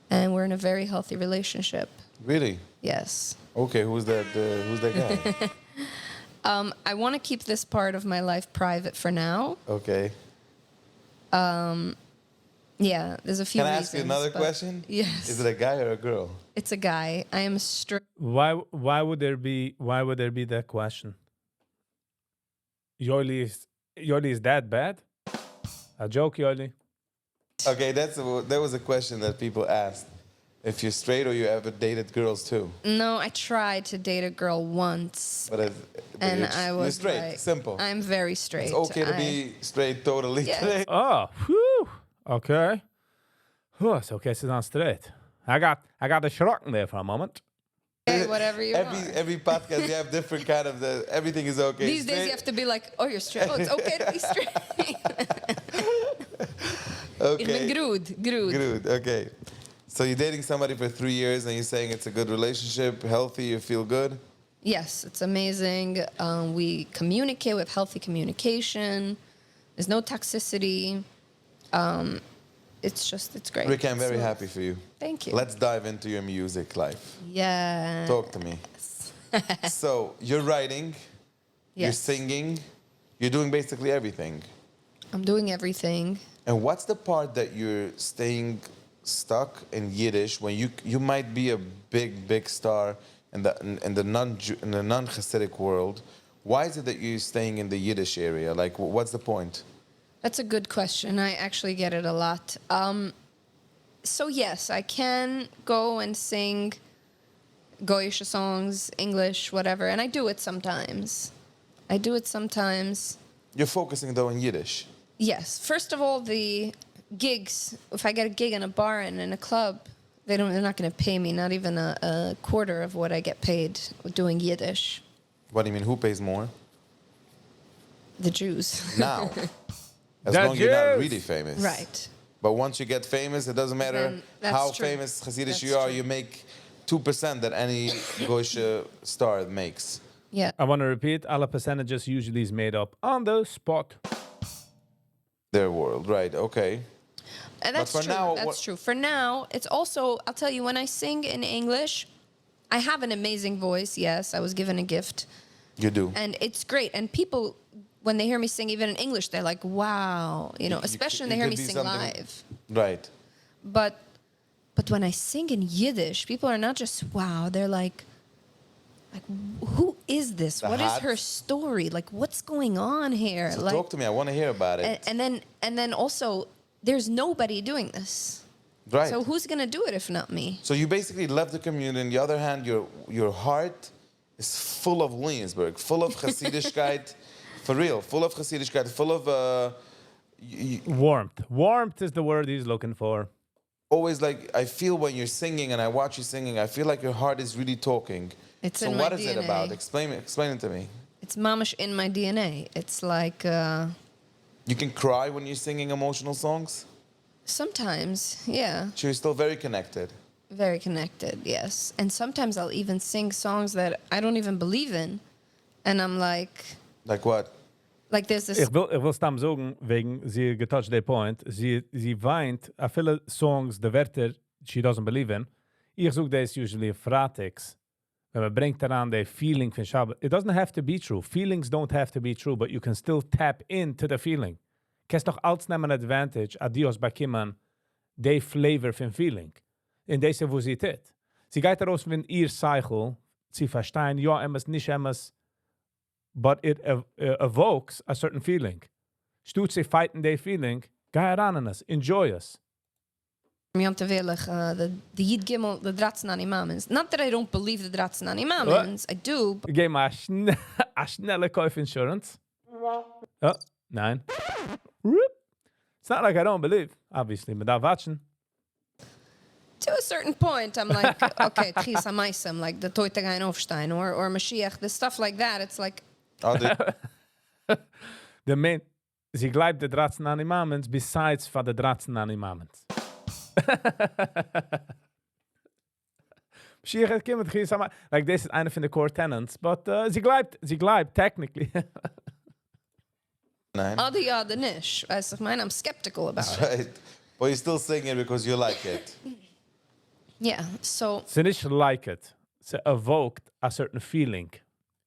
and we're in a very healthy relationship.
Really?
Yes.
Okay, who's that guy?
I want to keep this part of my life private for now.
Okay.
Yeah, there's a few
Can I
reasons.
ask you another
but-
question?
Yes.
Is it a guy or a girl?
It's a guy. I am straight.
Why would there be that question? Yoli is that bad? A joke, Yoli.
Okay, that was a question that people asked. If you're straight or you ever dated girls too.
No, I tried to date a girl once,
But
and
you're,
I was
you're straight.
like,
Simple.
I'm very straight.
It's okay to be straight totally.
Yeah.
today.
Oh, whew. Okay. Whew, it's okay to sit on straight. I got erschrocken there for a moment.
Okay, whatever you are.
Every podcast you have different kind of everything is okay.
These days you
Straight-
have to be like, oh, you're straight. Oh, it's okay to be straight.
Okay.
Ik ben groot.
Good. Okay. So you're dating somebody for 3 years and you're saying it's a good relationship, healthy, you feel good?
Yes, it's amazing. We communicate with healthy communication. There's no toxicity. It's great.
Rick, I'm very
So,
happy for you.
Thank you.
Let's dive into your music life.
Yeah.
Talk to me. So you're writing, you're
Yes.
singing, you're doing basically everything.
I'm doing everything.
And what's the part that you're staying stuck in Yiddish when you might be a big star in the non Hasidic world? Why is it that you're staying in the Yiddish area? Like, what's the point?
That's a good question. I actually get it a lot. So yes, I can go and sing Goyish songs, English, whatever, and I do it sometimes.
You're focusing though in Yiddish.
Yes. First of all, the gigs. If I get a gig in a bar and in a club, they're not going to pay me not even a quarter of what I get paid doing Yiddish.
What do you mean? Who pays more?
The Jews.
Now. As
The
long as you're not
Jews.
really famous.
Right.
But once you get famous, it doesn't matter
Then that's
how
true.
famous Hasidish
That's
you are,
true.
you make 2% that any Goyish star makes.
Yeah.
I want to repeat, all the percentages usually is made up on the spot.
Their world, right? Okay.
And that's
for
true.
now,
That's
what-
true. For now, it's also, I'll tell you, when I sing in English, I have an amazing voice. Yes, I was given a gift.
You do.
And it's great. And people, when they hear me sing even in English, they're like, wow. You know, especially when they
it
hear
could
me
be
sing
something-
live.
Right.
But when I sing in Yiddish, people are not just wow. They're like, who is this?
The
What is
hot-
her story? Like, what's going on here?
So
like,
talk to me. I want to hear about it.
and then also, there's nobody doing this.
Right.
So who's gonna do it if not me?
So you basically left the community. On the other hand, your heart is full of Williamsburg, full of Hasidishkeit, for real, full of Hasidishkeit, full of
Warmth. Warmth is the word he's looking for.
always like I feel when you're singing and I watch you singing, I feel like your heart is really talking.
It's
so
in
what
my
is it
DNA.
about? Explain it to me.
It's mamish in my DNA. It's like
You can cry when you're singing emotional songs.
sometimes, yeah,
So you're still very connected.
very connected, yes. And sometimes I'll even sing songs that I don't even believe in, and I'm
Like what?
like there's this.
Ich will stam sagen, wegen sie getouched the point, sie weint a viele songs, the Wörter she doesn't believe in. Ich sag das usually fratics. Wenn man bringt daran the feeling von Shabbat, it doesn't have to be true. Feelings don't have to be true, but you can still tap into the feeling. Kannst doch als nehmen advantage, adios bekommen, the flavor von feeling. In deze wo sie tät. Sie geht daraus, wenn ihr Cycle, sie verstehen, ja, emes, nicht emes, but it evokes a certain feeling. Stut sie fighten the feeling, geh heran an us, enjoy us.
Yom Tevilach, the Yid Gimel, the Dratznani Mamens. Not that I don't believe the Dratznani Mamens, I do.
Geh mal a schnelle Kauf-Insurance. Oh, nein. It's not like I don't believe, obviously, but da watchen.
To a certain point, I'm like, okay, Tchis HaMaisem, like the Toitegain Aufstein or Mashiach, the stuff like that, it's like...
Oh,
The main, sie gleibt the Dratznani Mamens besides for the Dratznani Mamens. Mashiach kommt, Tchis HaMaisem. Like, this is eine von the core tenants, but sie gleibt, technically.
Nein.
Adi Yada Nish. As of mine, I'm skeptical about it.
Right. But you still sing it because you like it.
Yeah, so...
Sie nicht like it. Sie evoked a certain feeling.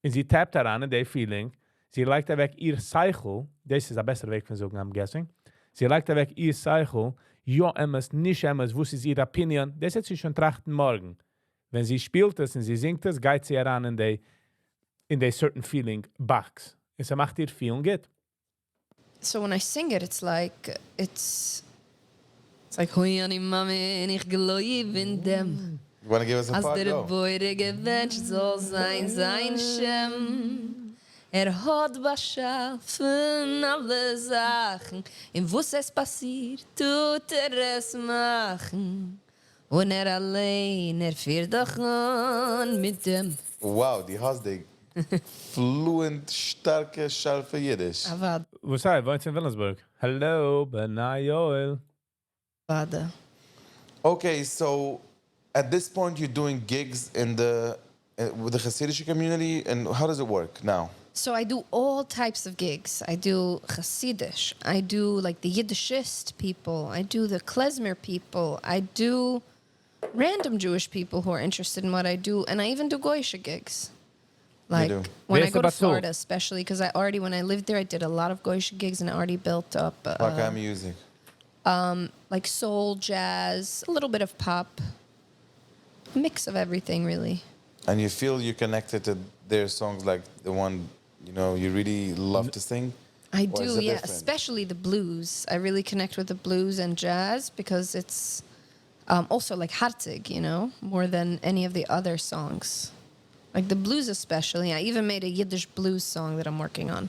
Und sie tappt daran in der feeling. Sie legt weg ihr Cycle. Das ist der bessere Weg von sagen, I'm guessing. Sie legt weg ihr Cycle. Ja, emes, nicht emes. Wo ist ihre Opinion? Das hat sie schon trachten morgen. Wenn sie spielt es und sie singt es, geht sie heran in der certain feeling box. Und sie macht ihr feeling good.
So when I sing it, it's like Hoi ani mami en ich geloiv in dem.
You want to give us a
As
part?
der
Go.
boyre gewünscht soll sein Shem. Hat beschaffen alle Sachen. In wuss es passiert, tut es machen. Und allein, fährt doch an mit dem.
Wow, die hast die fluent, starke, scharfe Yiddish.
Avad,
Wo sei? Wohnst in Wilhelmsburg? Hello, Benai Joel.
vada.
Okay, so at this point you're doing gigs in the with the Hasidic community, and how does it work now?
So I do all types of gigs. I do Hasidish. I do like the Yiddishist people. I do the klezmer people. I do random Jewish people who are interested in what I do. And I even do Goyisha gigs. Like
do.
when I
Yes,
go to
but so-
Florida, especially because when I lived there, I did a lot of Goyisha gigs and I already built up
What kind of music?
like soul, jazz, a little bit of pop, a mix of everything, really.
And you feel you're connected to their songs, like the one you really love to sing?
I
Or is
do,
it
yeah,
different?
especially the blues. I really connect with the blues and jazz because it's also like hartig, more than any of the other songs. Like the blues especially. I even made a Yiddish blues song that I'm working on.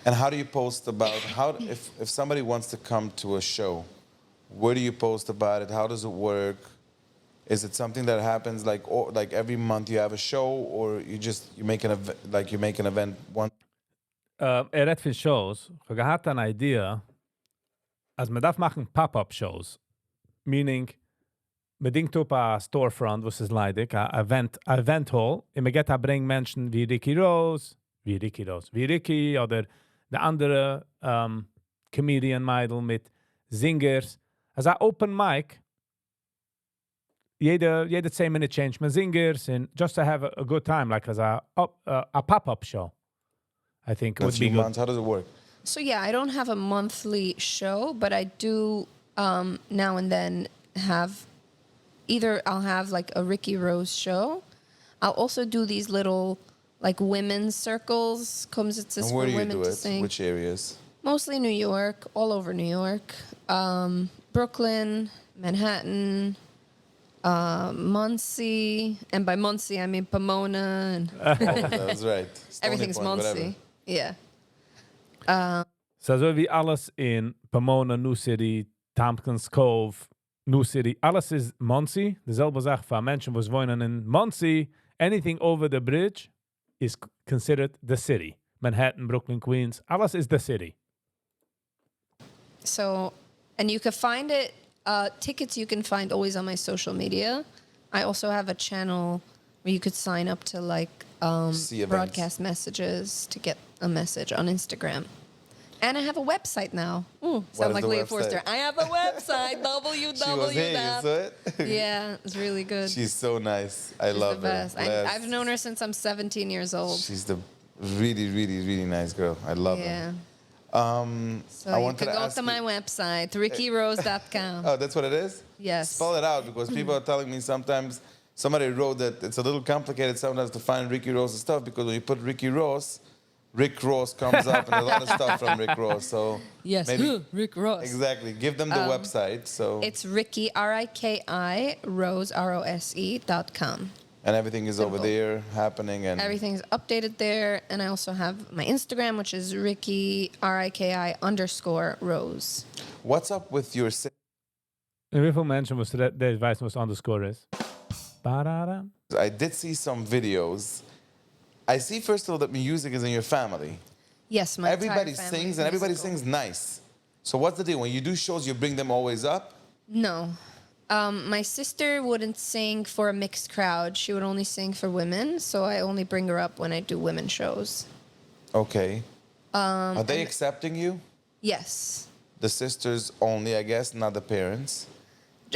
And how do you post about if somebody wants to come to a show, where do you post about it? How does it work? Is it something that happens like every month you have a show, or you make an event once?
Redt von Shows. Ich habe gehabt eine Idee, als man darf machen Pop-Up-Shows. Meaning, man denkt auf a Storefront, was ist leidig, a Event Hall, und man geht da bringen Menschen wie Riki, oder der andere Comedian-Meidl mit Singers. Also a Open Mic, jede 10 Minuten change man Singers, and just to have a good time, like as a pop-up show. I think it would
That's
be
2
good.
months. How does it work?
So yeah, I don't have a monthly show, but I do now and then have I'll have like a Riki Rose show. I'll also do these little like women's circles. Comes it's
And
for
where do you
women
do
to
it?
sing.
Which areas?
Mostly New York, all over New York, Brooklyn, Manhattan, Muncie, and by Muncie I mean Pomona, and
Oh, that's right. Stony
everything's
Point, whatever.
Muncie. Yeah.
So wie alles in Pomona, New City, Tompkins Cove, New City, alles is Muncie. Dezelfde Sache für Menschen, die wohnen in Muncie. Anything over the bridge is considered the city. Manhattan, Brooklyn, Queens, alles is the city.
So, and you can find it, tickets you can find always on my social media. I also have a channel where you could sign up to like
See events.
broadcast messages to get a message on Instagram. And I have a website now. Ooh,
What
sound
is
like
the
Leah
website?
Forster. I have a website, www.
She was here, you saw it?
Yeah, it's really good.
She's so nice. I
She's
love
the
her.
best.
Bless.
I've known her since I'm 17 years old.
She's the really, really, really nice girl. I love
Yeah.
her.
So
I
you
wanted
could
to
go
ask
to my
you-
website, rickyrose.com.
Oh, that's what it is?
Yes.
Spell it out because people are telling me sometimes somebody wrote that it's a little complicated sometimes to find Ricky Rose's stuff because when you put Ricky Rose, Rick Ross comes up and a lot of stuff from Rick Ross. So
Yes,
maybe
Rick Ross.
exactly. Give them the website. So
It's Riki, R-I-K-I, Rose, R-O-S-E.com.
and everything is over
Simple.
there happening and
Everything's updated there. And I also have my Instagram, which is Riki, R-I-K-I _ Rose.
what's up with your
En hoeveel mensen moesten deze wijzen wat underscore is? Ba-da-da.
I did see some videos. I see first of all that music is in your family.
Yes, my
Everybody
entire family
sings
is
and everybody
musical.
sings nice. So what's the deal? When you do shows, you bring them always up?
No. My sister wouldn't sing for a mixed crowd. She would only sing for women. So I only bring her up when I do women shows.
Okay. Are they accepting you?
Yes.
The sisters only, I guess, not the parents.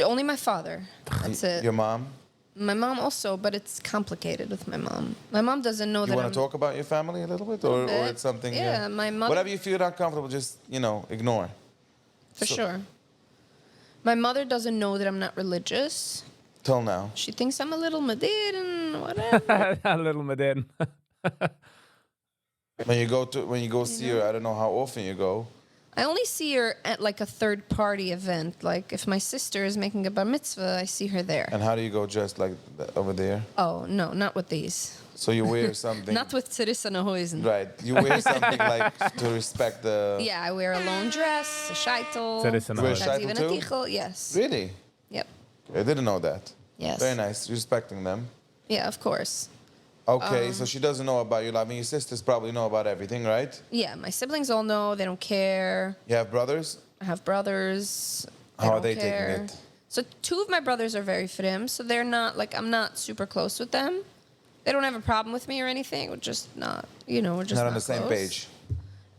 Only my father. That's it.
Your mom?
My mom also, but it's complicated with my mom. My mom doesn't know
You
that
want
I'm...
to talk about your family a little bit? Or
bit.
it's something...
Yeah, my mother-
Whatever you feel uncomfortable, just, ignore.
For
So-
sure. My mother doesn't know that I'm not religious.
Till now.
She thinks I'm a little Madeir and whatever.
A little modern.
When you go see her, I don't know how often you go.
I only see her at like a third party event. Like if my sister is making a bar mitzvah, I see her there.
And how do you go dressed like over there?
Oh, no, not with these.
So you wear something...
Not with Teresa Hoizen.
Right. You wear something like to respect the...
Yeah, I wear a long dress, a shaitel.
Teresa
You wear
Hoizen.
That's
shaitel
even a
too?
tichel. Yes.
Really?
Yep.
I didn't know that.
Yes.
Very nice. Respecting them.
Yeah, of course.
Okay, so she doesn't know about your life. I mean, your sisters probably know about everything, right?
Yeah, my siblings all know. They don't care.
You have brothers?
I have brothers.
How are
don't
they
care.
taking it?
So 2 of my brothers are very frim, so they're not like I'm not super close with them. They don't have a problem with me or anything. We're just not, we're just
Not on the same
close.
page.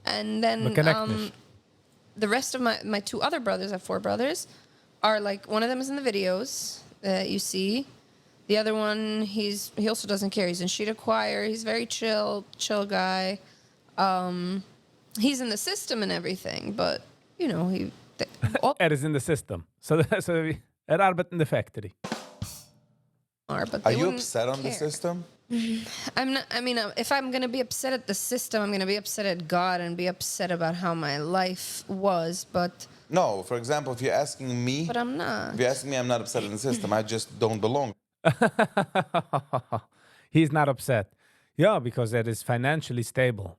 And then
We connect nicht.
the rest of my 2 other brothers, I have 4 brothers, are like one of them is in the videos that you see. The other one, he also doesn't care. He's in Sheeta Choir. He's very chill guy. He's in the system and everything, but all
Is in the system. So arbeitet in the factory.
are, but
Are
they
you
wouldn't
upset on the
care.
system?
I'm not. I mean, if I'm gonna be upset at the system, I'm gonna be upset at God and be upset about how my life was. But
No. For example, if you're asking me,
I'm not.
if you're asking me, I'm not upset in the system. I just don't belong.
He's not upset. Yeah, because it is financially stable.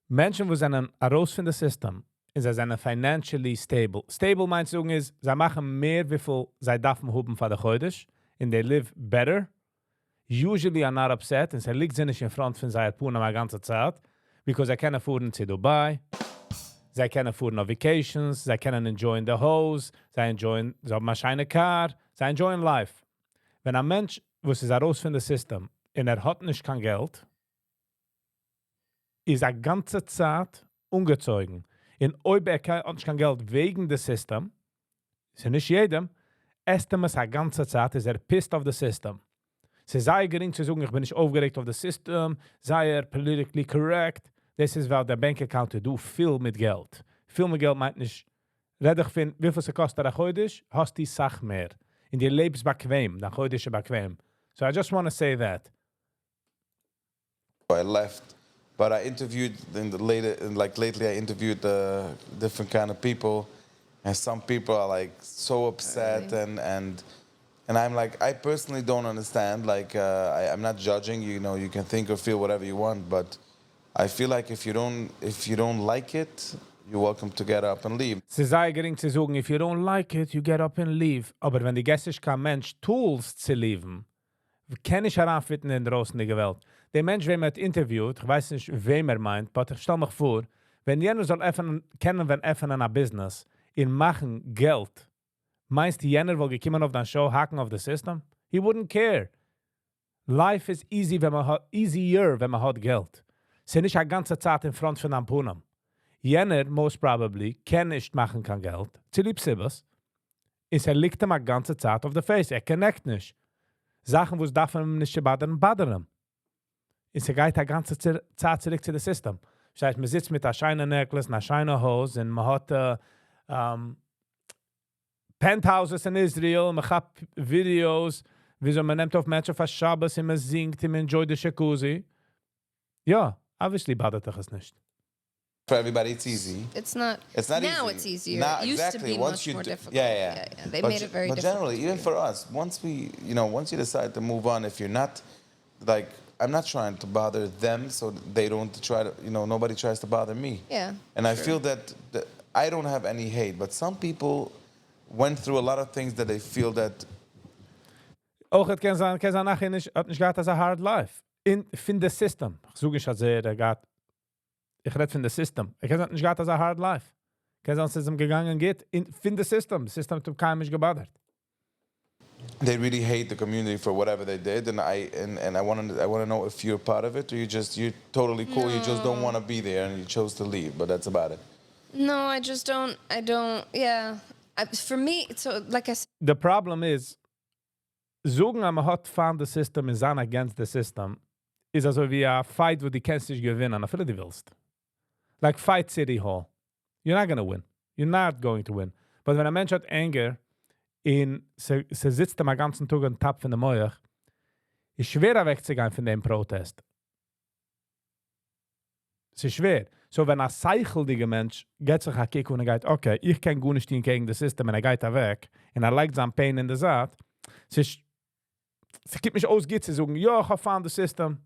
Menschen, wo sind raus von der System, ist sind financially stable. Stable meint zu sagen ist, sie machen mehr, wie viel sie dürfen haben für der Chodesh, and they live better. Usually are not upset, and sie liegt sie nicht in front von seiner Puna die ganze Zeit, because sie können fahren zu Dubai, sie können fahren auf Vacations, sie können enjoyen the house, sie haben eine schöne Car, sie enjoyen life. Wenn ein Mensch, wo sie raus von der System, und hat nicht kein Geld, ist ganze Zeit ungezeugen. In ob hat nicht kein Geld wegen des System, ist nicht jedem, erstens ganze Zeit ist pissed auf das System. Sie sei gering zu sagen, ich bin nicht aufgeregt auf das System, sei politically correct. Das ist, weil der Bankaccount du viel mit Geld. Viel mit Geld meint nicht, red ich von, wie viel es kostet der Chodesh, hast die Sach mehr. In dir lebst bequem, der Chodesh ist bequem. So I just want to say that.
I left, but I interviewed lately. I interviewed different kind of people, and some people are like so upset,
Really?
and I'm like, I personally don't understand. Like, I'm not judging. You can think or feel whatever you want, but I feel like if you don't like it, you're welcome to get up and leave.
Sie sei gering zu sagen, if you don't like it, you get up and leave. Aber wenn die Gäste kein Mensch Tools zu lieben, kann ich heranfitten in der draußen in der Welt. Der Mensch, wen man interviewt, ich weiß nicht, wem meint, aber ich stelle mich vor, wenn jener soll kennen, wenn öffnen ein Business, in machen Geld, meinst du, jener will gekommen auf den Show, hacken auf the system? He wouldn't care. Life is easier, wenn man hat Geld. Sie nicht die ganze Zeit in front von einem Punam. jener, most probably, kann nicht machen kein Geld, zu lieb Sibas, ist liegt ihm a ganze Zeit auf der Face, connect nicht. Sachen, wo es darf ihm nicht badern. Ist geht a ganze Zeit zurück zu dem System. Das heißt, man sitzt mit einer scheinen Necklace, einer scheinen Hose, und man hat Penthouses in Israel, man hat Videos, wieso man nimmt auf Menschen auf Shabbos, und man singt, und man enjoyt die Jacuzzi. Ja, obviously badet es nicht.
For everybody, it's easy.
It's not.
It's not
now
easy.
it's easier.
Now,
It used
exactly.
to be
Once
much
you
more
do-
difficult.
yeah.
They
But
made it very
But
difficult.
generally, even for us, once you decide to move on, if you're not, like, I'm not trying to bother them, so they don't try to, nobody tries to bother me.
Yeah.
And I feel that I don't have any hate, but some people went through a lot of things that they feel that.
Auch het kan zijn nachher nicht, hat nicht gehabt als a hard life. Fin the system. Ich suche nicht, als ich red von the system. Ich hat nicht gehabt als a hard life. Kein sein System gegangen geht, fin the system. The system hat keinem nicht gebadert.
They really hate the community for whatever they did, and I want to know if you're part of it, or you're totally cool. You just don't want to be there, and you chose to leave. But that's about it.
No, I just don't. I don't. Yeah. For me, so like I said.
The problem is, zogen am hat found the system is an against the system, is also wie a fight, wo die kannst nicht gewinnen, a viele die willst. Like fight City Hall. You're not going to win. You're not going to win. But when a Mensch hat Anger, se sitzt am ganzen Tag und tappt von der Meuch, ist schwerer wegzugehen von dem Protest. Es ist schwer. So, wenn ein zeicheldiger Mensch geht sich ein Kick und geht, okay, ich kann gut nicht stehen gegen das System, und geht weg, und legt seinen Pain in der Saat, es gibt mich ausgeht zu sagen, ja, ich habe found the system.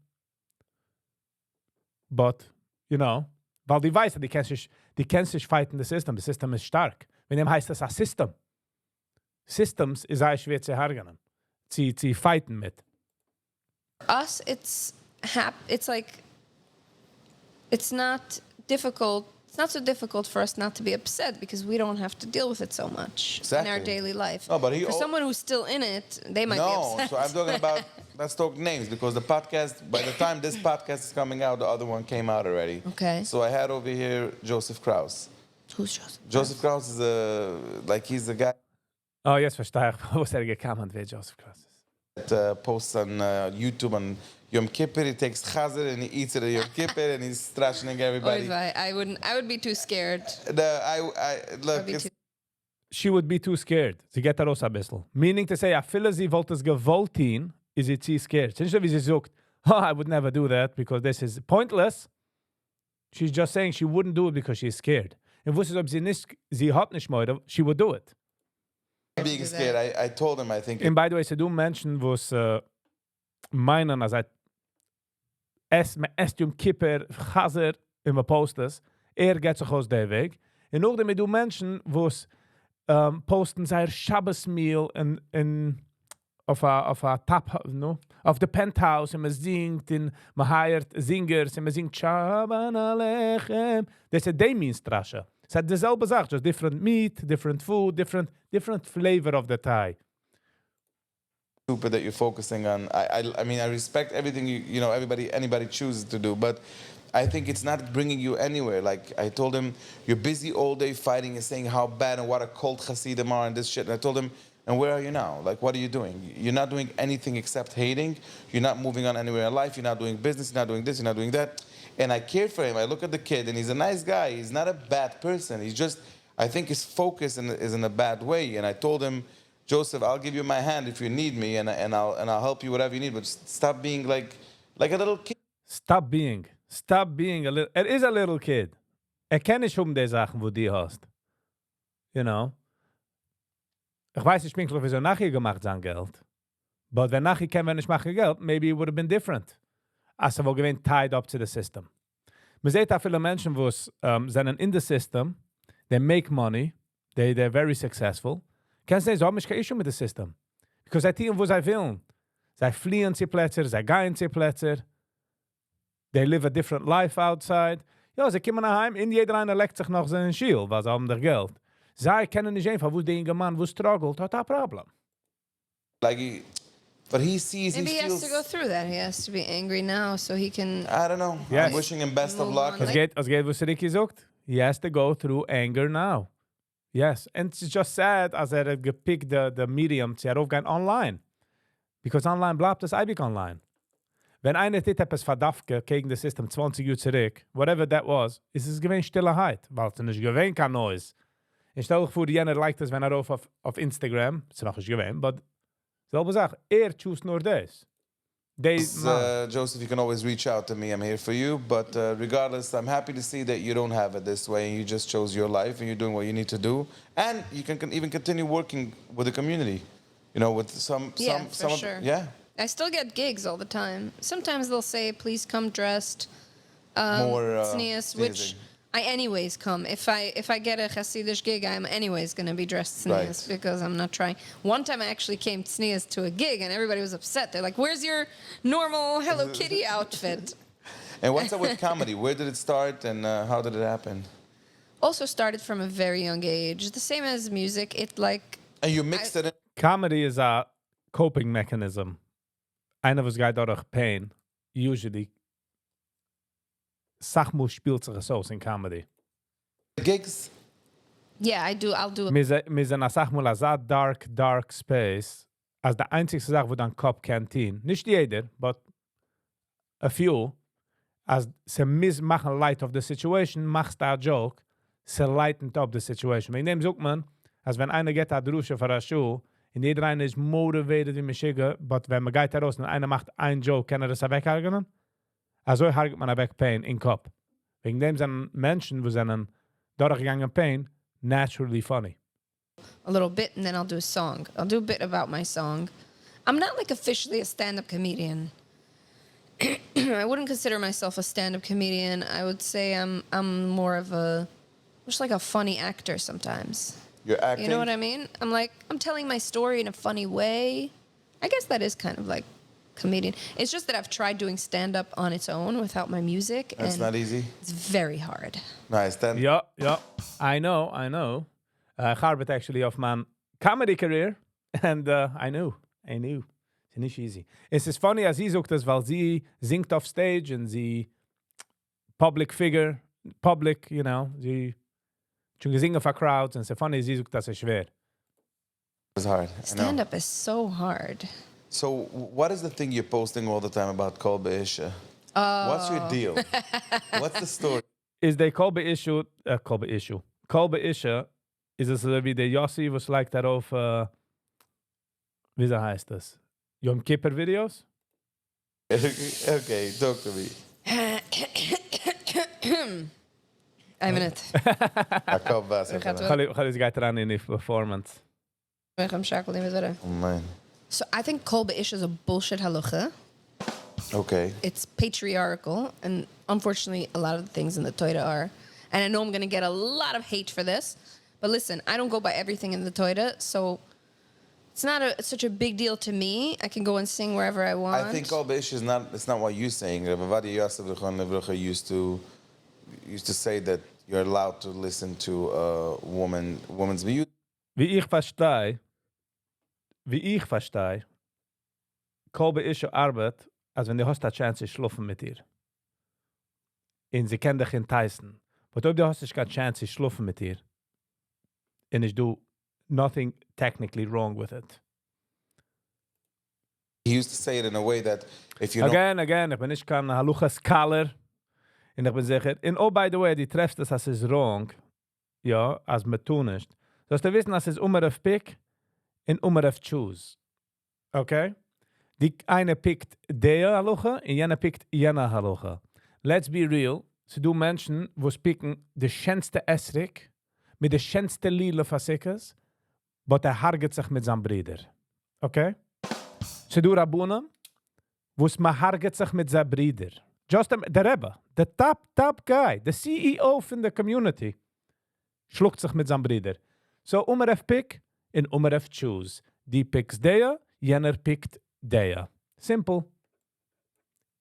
But, weil die weiß, die kannst sich fighten the system ist stark. Wenn ihm heißt das ein System. Systems ist sehr schwer zu hergenen. Sie fighten mit.
Us, it's like it's not difficult. It's not so difficult for us not to be upset because we don't have to deal with it so much in our
Exactly.
daily life.
No, but
for someone who's still in it, they might be
No,
upset.
so I'm talking about, let's talk names, because the podcast, by the time this podcast is coming out, the other one came out already.
Okay.
So I had over here Joseph Krause.
Who's Joseph?
Joseph Krause is he's the guy
Oh, jetzt verstehe ich, wo es gekommen wer Joseph Krause ist.
that posts on YouTube on Yom Kippur. He takes chazer and he eats it at Yom Kippur and he's trashing everybody.
Oy vey, I would be too scared.
Look,
I'd be
it's,
too-
She would be too scared. Sie geht raus ein bisschen. Meaning to say, a viele sie wollte es gewollt hin, is sie too scared. Sie nicht so, wie sie sagt, oh, I would never do that because this is pointless. She's just saying she wouldn't do it because she's scared. Und wusste, ob sie hat nicht mehr, she would do it.
being scared. I told him, I think.
And by the way, sie do Menschen, wo es meinen, als me esst Yom Kippur, Chazer, immer postes, geht sich aus der Weg. Und auch damit du Menschen, wo es posten sein Shabbos-Meal auf a Tap, no? Auf der Penthouse, und man singt, und man heiert Singers, und man singt Shabban Alechem. Das ist die Minstrasche. Es hat dieselbe Sache, just different meat, different food, different flavor of the Thai.
Stupid that you're focusing on. I mean, I respect everything anybody chooses to do, but I think it's not bringing you anywhere. Like I told him, you're busy all day fighting and saying how bad and what a cult Hasidim are and this shit. And I told him, and where are you now? Like, what are you doing? You're not doing anything except hating. You're not moving on anywhere in life. You're not doing business. You're not doing this. You're not doing that. And I cared for him. I look at the kid, and he's a nice guy. He's not a bad person. He's just, I think his focus is in a bad way. And I told him, Joseph, I'll give you my hand if you need me, and I'll help you whatever you need. But stop being like a little kid.
Stop being a little... is a little kid. Kann nicht die Sachen, wo die hast. You know? Ich weiß nicht, wieso nachher gemacht sein Geld. But wenn nachher wenn ich mache Geld, maybe it would have been different. Als wohl gewinnt tied up to the system. Man sieht auch viele Menschen, wo es sind in the system, they make money, they're very successful. Kannst du nicht, so haben ich kein Issue mit dem System. Because sie tun, wo sie wollen. Sie fliehen zu Plätze, sie gehen zu Plätze. They live a different life outside. Ja, sie kommen nach Hause, in jeder einer legt sich noch seinen Schild, weil sie haben das Geld. Sie kennen nicht einfach, wo der Mann, wo struggelt, hat ein Problem.
But he sees,
Maybe
he
he has
feels.
to go through that. He has to be angry now so he can.
I don't know.
Yes.
I'm wishing him best of
Move
luck.
on.
Als geht, was Riki sagt, He has to go through anger now. Yes, and it's just sad as had gepikt the medium zu aufgehen online. Because online bleibt es ewig online. Wenn einer dit etwas verdafke gegen das System 20 Jahre zurück, whatever that was, ist es gewähnt Stilleheit, weil es nicht gewähnt kann Neues. Ich stelle euch vor, jener liked es, wenn auf Instagram, es ist noch nicht gewähnt, but selbe Sache, choose nur das.
Joseph, you can always reach out to me. I'm here for you. But regardless, I'm happy to see that you don't have it this way and you just chose your life and you're doing what you need to do. And you can even continue working with the community, with some
for sure.
Yeah.
I still get gigs all the time. Sometimes they'll say, please come dressed.
More
tznius, which I anyways come. If I get a Hasidish gig, I'm anyways going to be dressed tznius because I'm not trying. One time I actually came tznius to a gig and everybody was upset. They're like, where's your normal Hello Kitty outfit?
And what's up with comedy? Where did it start and how did it happen?
Also started from a very young age. The same as music.
And you mixed it in.
Comedy is a coping mechanism. Einer was geht durch pain, usually Sachmus spielt sich so in comedy.
Gigs?
Yeah, I'll do it.
Mir sind Sachmul a dark space, als der einzige Sache, wo dein Kopf kennt ihn. Nicht jeder, but a few. Als sie machen light of the situation, machst du a joke, sie lighten up the situation. Wegen dem sucht man, als wenn einer geht a drusche für a Schuh, und jeder eine ist motivated wie Michigan, but wenn man geht raus und einer macht ein Joke, kann das weghargenen? Also harget man weg Pain in Kopf. Wegen dem sind Menschen, wo sind durchgegangen Pain, naturally funny.
A little bit, and then I'll do a song. I'll do a bit about my song. I'm not officially a stand-up comedian. I wouldn't consider myself a stand-up comedian. I would say I'm more of just like a funny actor sometimes.
You're acting?
You know what I mean? I'm telling my story in a funny way. I guess that is kind of like comedian. It's just that I've tried doing stand-up on its own without my music.
That's not easy?
It's very hard.
Nice. Then.
Yeah. I know. Garbet actually of my comedy career. And I knew. It's nicht easy. Es ist funny, als sie sagt das, weil sie singt auf Stage und sie public, sie schon gesingen für Crowds und es ist funny, sie sagt, das ist schwer.
It's hard.
Stand-up is so hard.
So what is the thing you're posting all the time about Kol Be'isha? What's your deal? What's the story?
Is the Kol Be'isha, Kol Be'isha is es wie der Yossi, was like darauf, wie heißt das? Yom Kippur videos?
Okay, talk to me.
Een minuut.
Ik hoop wel.
Ga eens gaan in die performance.
We gaan schakelen met verder.
Oh man.
So I think Kol Be'ish is a bullshit halacha.
Okay.
It's patriarchal, and unfortunately, a lot of the things in the Torah are. And I know I'm going to get a lot of hate for this, but listen, I don't go by everything in the Torah, so it's not such a big deal to me. I can go and sing wherever I want.
I think Kol Be'ish is not. It's not what you're saying. Rabbi Vadia Yosef used to say that you're allowed to listen to a woman's view.
Wie ich verstehe, Kol Be'ish arbeit, als wenn du hast eine Chance zu schlafen mit ihr. Und sie kann dich enttäuschen. Aber ob du hast keine Chance zu schlafen mit ihr, und ich do nothing technically wrong with it.
He used to say it in a way that if you
Again, ich bin nicht kein Halucha-Scholar. Und ich bin sicher, and oh, by the way, die treffst das, als es wrong, ja, als man tun ist. Dass du wissen, als es auf Pick und auf Choose. Okay? Die eine pickt der Halucha und jene pickt jene Halucha. Let's be real. Sie do Menschen, wo es picken de schönste Esrik mit de schönste Lille Fasikers, but harget sich mit seinem Bruder. Okay? Sie do Rabunem, wo es harget sich mit seinem Bruder. Just der Rebbe, the top guy, the CEO von der Community, schluckt sich mit seinem Bruder. So, pick und choose. Die picks der, jener pickt der. Simple.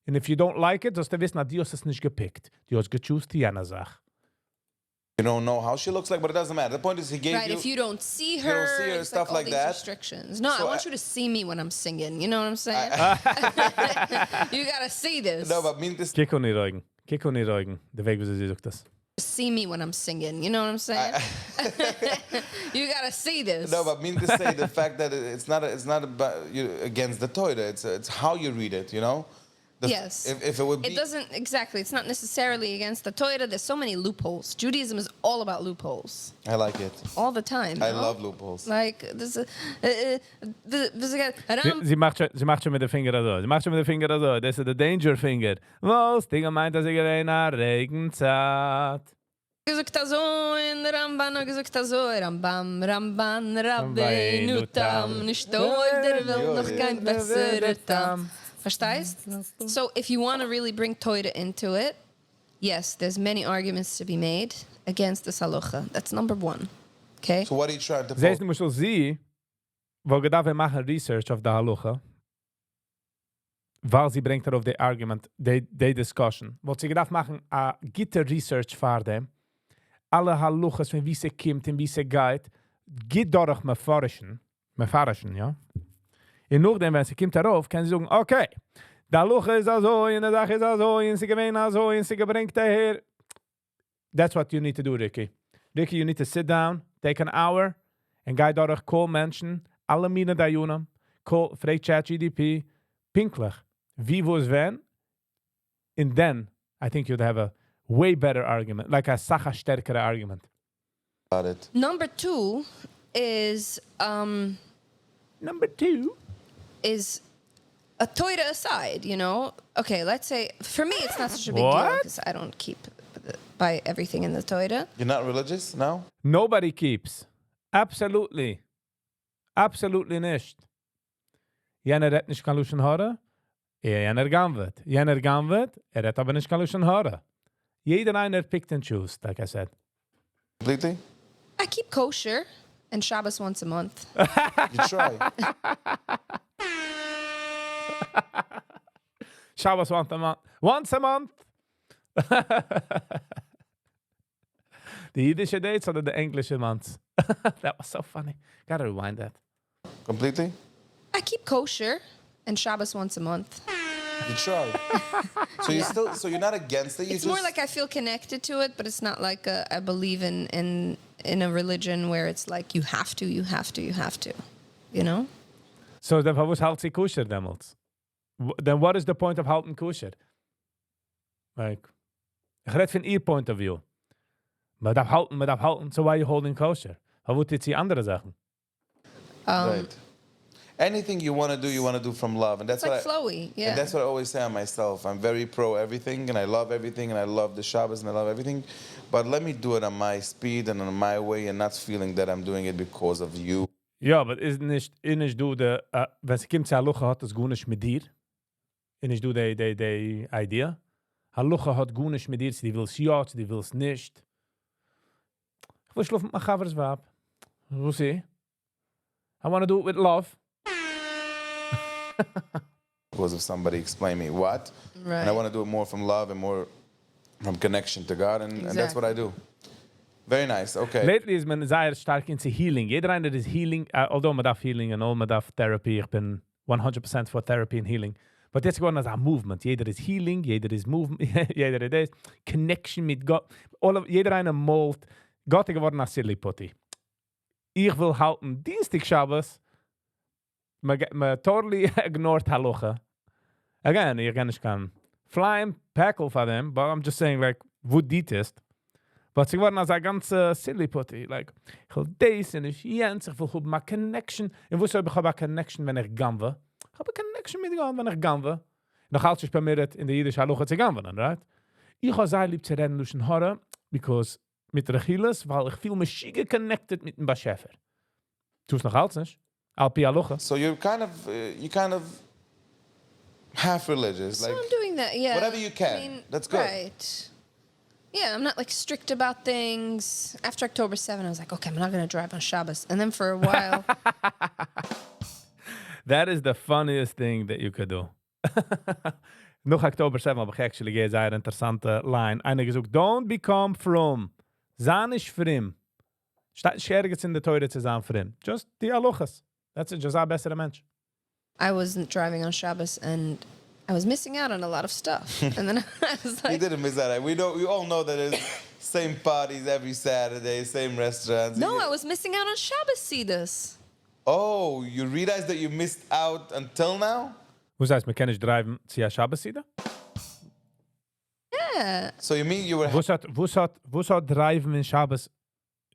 And if you don't like it, just wissen, die hast es nicht gepickt. Die hast gechoosed jener Sache.
You don't know how she looks like, but it doesn't matter. The point is he gave
right,
you...
if you don't see her, it's
stuff like
these
that.
Restrictions. No,
So
I want you to see me when I'm singing. You know what I'm saying? You gotta see this.
No, but I mean this...
Kijk on die Reugen. The Weg, wie sie sagt das.
see me when I'm singing. You know what I'm saying? You gotta see this.
No, but mean to say the fact that it's not about against the Torah. It's how you read it. You know.
Yes.
If it would be.
It doesn't exactly. It's not necessarily against the Torah. There's so many loopholes. Judaism is all about loopholes.
I like it.
All the time.
I love loopholes.
Like this.
Sie macht schon mit der Finger so. Sie macht schon mit der Finger so. Das ist der Danger Finger. Was? Digga meint, dass ich in einer Regenzeit.
Gesagt so in Ramban, gesagt so Rambam, Ramban, Rabbeinu Tam, nicht auf der Welt noch kein besserer Tam. Verstehst? So if you want to really bring Torah into it, yes, there's many arguments to be made against the halacha. That's number one. Okay?
So what are you trying to
Sie ist nämlich so sie, wo gedacht, wir machen Research auf der Halucha, weil sie bringt auf die Argument, die Discussion. Wo sie gedacht machen, a gitte Research für dem, alle Haluchas, von wie sie kommt und wie sie geht, geht durch mit Farischen, ja? Und nachdem, wenn sie kommt darauf, kann sie sagen, okay, der Halucha ist so, und der Sache ist so, und sie gewinnt so, und sie bringt daher. That's what you need to do, Riki. Riki, you need to sit down, take an hour, and geh durch, call Menschen, alle Mine da Junam, call, frag ChatGPT, pinklich, wie, wo es wenn, and then, I think you'd have a way better argument, like a sacha stärkere argument.
Got it.
Number two is
Number two
is a Torah aside, you know? Okay, let's say, for me, it's not such a big deal
What?
because I don't keep by everything in the Torah.
You're not religious now?
Nobody keeps. Absolutely. Absolutely nicht. Jener redt nicht kein Luschen Hora, jener gern wird. Jener gern wird, redt aber nicht kein Luschen Hora. Jeder einer pickt and choose, like I said.
Completely?
I keep kosher and Shabbos once a month.
You try.
Shabbos once a month. Once a month! The Yiddish dates or the English months? That was so funny. Gotta rewind that.
Completely?
I keep kosher and Shabbos once a month.
You try. So you still, so you're not against it. You
It's
just
more like I feel connected to it, but it's not like I believe in a religion where it's like you have to, you know?
So then was halt sie kosher damals? Then what is the point of halten kosher? Like, ich red von ihr point of view. Man darf halten, so why are you holding kosher? How would jetzt die andere Sachen?
right. Anything you want to do from love, and that's
It's like
what
flowy, yeah.
And that's what I always say on myself. I'm very pro everything, and I love everything, and I love the Shabbos, and I love everything. But let me do it on my speed and on my way, and not feeling that I'm doing it because of you.
Ja, aber ist nicht du der, wenn sie kommt zu Halucha hat das gut nicht mit dir? Ist nicht du die Idee? Halucha hat gut nicht mit dir, sie will es ja, sie will es nicht. Ich will schlafen mit meinem Chaverswab. Wo sie? I want to do it with love.
Because of somebody explain me what,
Right.
and I want to do it more from love and more from connection to God, and that's what I do. Very nice. Okay.
Lately is man sehr stark into healing. Jeder einer is healing, although man darf healing and all man darf therapy. Ich bin 100% for therapy and healing. But jetzt geworden als ein Movement. Jeder is healing, jeder is movement, jeder is connection mit Gott. Jeder einer malt. Gott ist geworden als Silly Putty. Ich will halten Dienstag Shabbos. Me totally ignored Halucha. Again, ich kann nicht flying packle for them, but I'm just saying, like, wo dit ist. But sie geworden als ein ganz silly putty. Like, ich will das und ich jens, ich will gut mal connection. Und wusste ich habe eine connection, wenn ich gamwe. Ich habe eine connection mit Gott, wenn ich gamwe. Noch als ich bei mir in der Yiddish Halucha zu gamwe, right? Ich habe sehr lieb zu reden, Luschen Hora, because mit Rechiles, weil ich viel Maschige connected mit dem Bashefer. Tust noch als nicht? Alpi Halucha.
So you're kind of half religious,
So
like
I'm doing that, yeah.
whatever you can. That's good.
Right. Yeah, I'm not like strict about things. After October 7, I was like, okay, I'm not going to drive on Shabbos. And then for a while,
That is the funniest thing that you could do. Nog October 7 habe ich actually eine sehr interessante Line. Einer gesagt, don't become from. Sei nicht frim. Statt nicht ergens in der Teure zu sein frim. Just die Haluchas. That's it, just ein besserer Mensch.
I wasn't driving on Shabbos and I was missing out on a lot of stuff. And then I was
He
like,
didn't miss that. We all know that Same parties every Saturday, same restaurants.
No, I was missing out on Shabbos Sidus.
Oh, you realize that you missed out until now?
Was heißt, wir können nicht driven zu Shabbos-Sida?
Yeah.
So you mean you were...
Wo hat driven in Shabbos?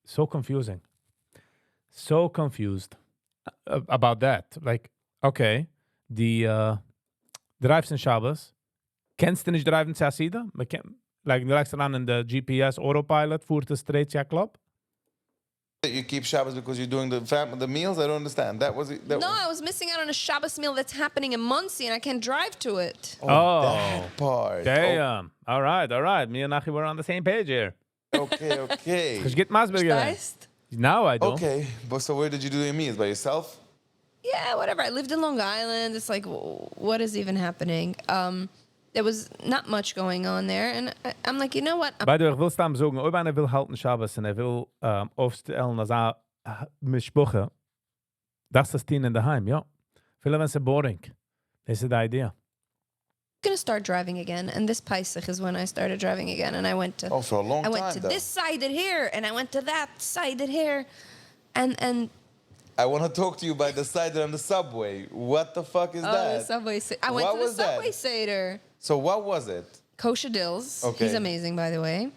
So confusing. So confused about that. Like, okay, the drives in Shabbos. Kennst du nicht driven zu Sida? Like, du legst an in the GPS autopilot, fuhrt es straight to club?
You keep Shabbos because you're doing the meals? I don't understand. That was it.
No, I was missing out on a Shabbos meal that's happening in Muncie, and I can't drive to it.
Oh,
that part.
Damn. All right. Me and Nachi were on the same page here.
Okay.
Ich get Masberger.
Verstehst?
Now I do.
Okay, but so where did you do your meals? By yourself?
Yeah, whatever. I lived in Long Island. It's like, what is even happening? There was not much going on there, and I'm like, you know what?
By the way, ich will stam sagen, ob einer will halten Shabbos und will aufstellen als Mishpuche, das ist in daheim, ja. Viele wenn es boring. This is the idea.
I'm gonna start driving again, and this Pesach is when I started driving again, and I went to.
For a long time.
I went to this side here, and I went to that side here, and.
I want to talk to you by the side on the subway. What the fuck is that?
The subway. I went to the subway Seder.
So what was it?
Kosher Dills.
Okay.
He's amazing, by the way.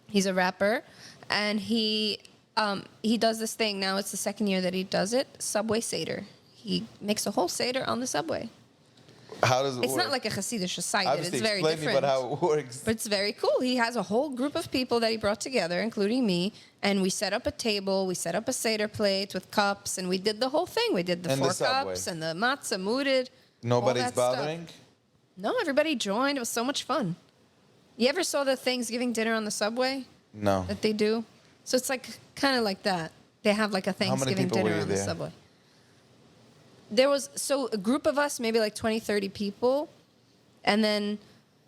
He's a rapper, and he does this thing now. It's the second year that he does it. Subway Seder. He makes a whole Seder on the subway.
How does it work?
It's not like a Hasidic Seder.
Obviously,
It's very
explain
different.
me about how it works.
But it's very cool. He has a whole group of people that he brought together, including me, and we set up a table, we set up a Seder plate with cups, and we did the whole thing. We did the
In the
4
subway.
cups and the matzah muted.
Nobody's
all that stuff.
bothering?
No, everybody joined. It was so much fun. You ever saw the Thanksgiving dinner on the subway
No.
that they do? So it's like kind of like that. They have like a
many
Thanksgiving
people were
dinner
you
on the
there?
subway. There was a group of us, maybe like 20, 30 people. And then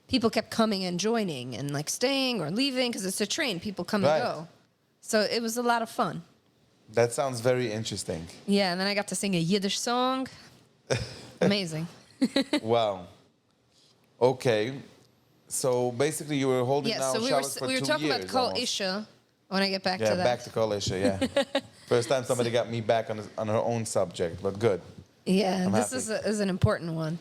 people kept coming and joining and like staying or leaving because it's a train. People come
Right.
and go. So it was a lot of fun.
That sounds very interesting.
Yeah, and then I got to sing a Yiddish song. Amazing.
Wow. Okay. So basically you were holding
Yeah,
down
so
Shabbos for
we were
2
talking
years
about Kol
almost.
Isha when I get back
Yeah,
to that.
back to Kol Isha, yeah. First time somebody got me back on her own subject, but good.
Yeah,
I'm
this
happy.
is an important one.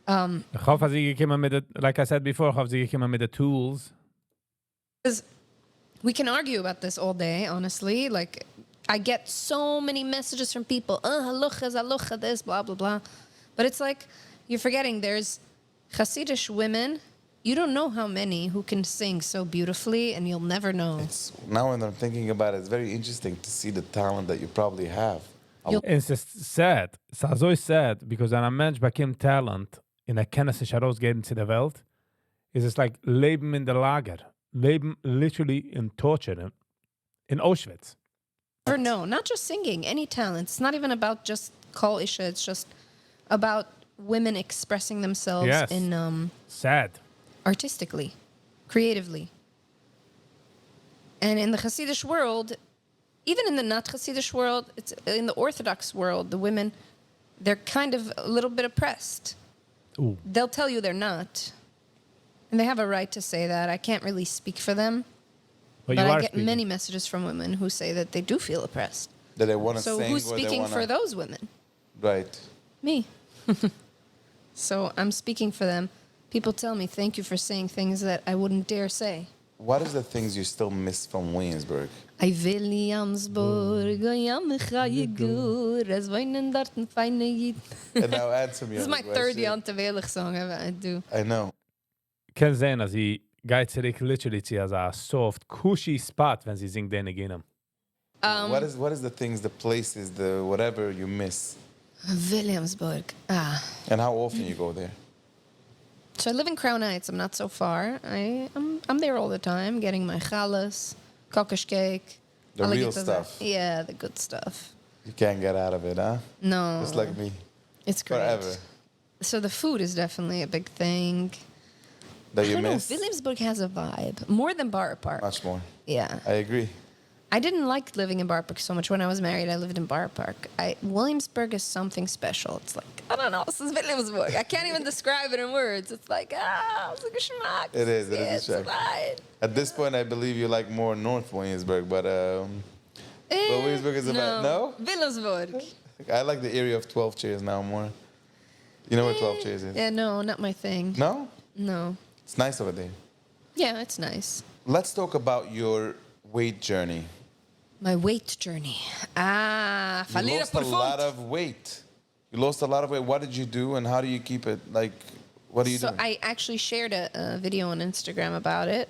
Ich hoffe, sie gekommen mit like I said before, ich hoffe, sie gekommen mit the tools.
Because we can argue about this all day, honestly. Like, I get so many messages from people, halacha this, blah, blah, blah. But it's like, you're forgetting there's Hasidic women. You don't know how many who can sing so beautifully, and you'll never know.
Now when I'm thinking about it, it's very interesting to see the talent that you probably have.
It's just sad. It's so sad, because wenn ein Mensch bekommt Talent in Kenntnis sich herausgeben zu der Welt, ist es like Leben in der Lager. Leben literally in torture. In Auschwitz.
Or no, not just singing, any talent. It's not even about just Kol Isha. It's just about women expressing themselves
Yes.
in
Sad.
artistically, creatively. And in the Hasidic world, even in the not Hasidic world, it's in the Orthodox world, the women, they're kind of a little bit oppressed.
Ooh.
They'll tell you they're not. And they have a right to say that. I can't really speak for them.
But
But
you
I
are
get
speaking.
many messages from women who say that they do feel oppressed.
That they want to
So
sing
who's
or they
speaking
want
for
to...
those women?
Right.
Me. So I'm speaking for them. People tell me, thank you for saying things that I wouldn't dare say.
What is the things you still miss from Williamsburg?
I Williamsburg, I am a Chayigur, as weinen dorten feine Jid.
And now answer me
This is
on
my
the
third
question.
Yanta Velech song I do.
I know.
Kann sehen, als sie geht zurück literally zu a soft, cushy spot, wenn sie singt den again.
What is the things, the places, the whatever you miss?
Williamsburg.
And how often you go there?
So I live in Crown Heights. I'm not so far. I'm there all the time, getting my challahs, kokosh cake.
The
all
real
get
stuff.
Yeah, the good stuff.
You can't get out of it, huh?
No.
Just like me.
It's great.
Forever.
So the food is definitely a big thing.
That
I
you
don't know.
miss?
Williamsburg has a vibe. More than Borough Park.
Much more.
Yeah.
I agree.
I didn't like living in Borough Park so much. When I was married, I lived in Borough Park. Williamsburg is something special. It's like, I don't know, this is Williamsburg. I can't even describe it in words. It's like, it's like a schmack.
It is a
it's
check.
fine.
At this point, I believe you like more North Williamsburg, but Williamsburg is about no.
Williamsburg.
I like the area of 12 Chairs now more. You know where 12 Chairs is?
Yeah, no, not my thing.
No?
No.
It's nice over there.
Yeah, it's nice.
Let's talk about your weight journey.
My weight journey.
You lost a lot of weight. You lost a lot of weight. What did you do, and how do you keep it? Like, what do you do?
So I actually shared a video on Instagram about it,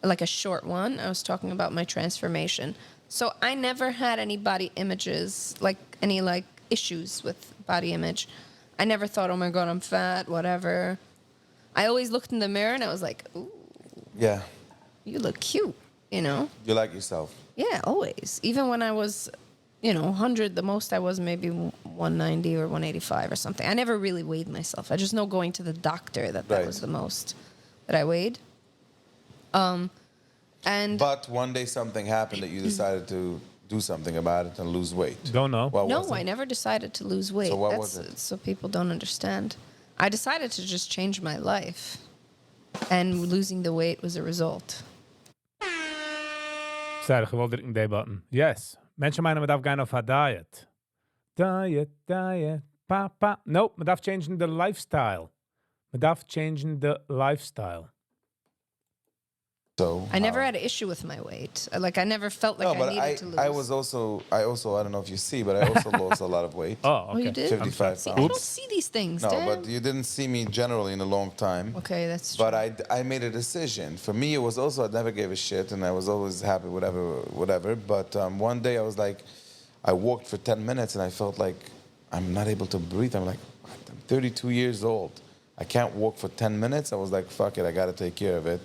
like a short one. I was talking about my transformation. So I never had any body images, like any like issues with body image. I never thought, oh my God, I'm fat, whatever. I always looked in the mirror and I was like, ooh,
Yeah.
you look cute, you know?
You like yourself.
Yeah, always. Even when I was, 100, the most I was maybe 190 or 185 or something. I never really weighed myself. I just know going to the doctor that
Right.
was the most that I weighed.
But one day something happened that you decided to do something about it and lose weight.
Don't know.
What was
No,
it?
I never decided to lose weight.
So what was it?
So people don't understand. I decided to just change my life. And losing the weight was a result.
Sorry, ich wollte drücken den Button. Yes. Menschen meinen, man darf gehen auf a diet. Diet, papa. Nope, man darf changen the lifestyle. Man darf changen the lifestyle.
So
I never had an issue with my weight. Like, I never felt like
no,
I
but
needed to lose.
I also I don't know if you see, but I also lost a lot of weight.
Oh, okay.
Oh, you did?
55
See, I
pounds.
don't see these things,
No,
Dan.
but you didn't see me generally in a long time.
Okay, that's true.
But I made a decision. For me, it was also I never gave a shit, and I was always happy, whatever. But one day I was like, I walked for 10 minutes, and I felt like I'm not able to breathe. I'm like, I'm 32 years old. I can't walk for 10 minutes. I was like, fuck it, I got to take care of it.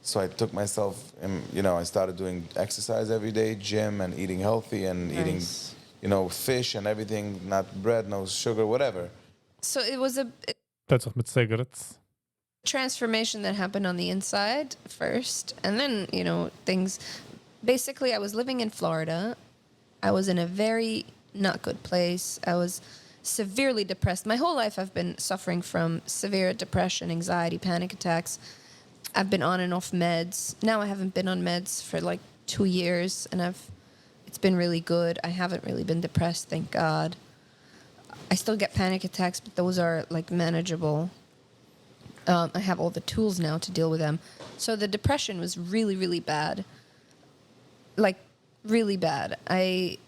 So I took myself, and, I started doing exercise every day, gym, and eating healthy, and eating, fish and everything, not bread, no sugar, whatever.
So it was a
Plötzlich mit cigarettes.
transformation that happened on the inside first. And then, things. Basically, I was living in Florida. I was in a very not good place. I was severely depressed. My whole life I've been suffering from severe depression, anxiety, panic attacks. I've been on and off meds. Now I haven't been on meds for like 2 years, and it's been really good. I haven't really been depressed, thank God. I still get panic attacks, but those are like manageable. I have all the tools now to deal with them. So the depression was really, really bad. Like, really bad. I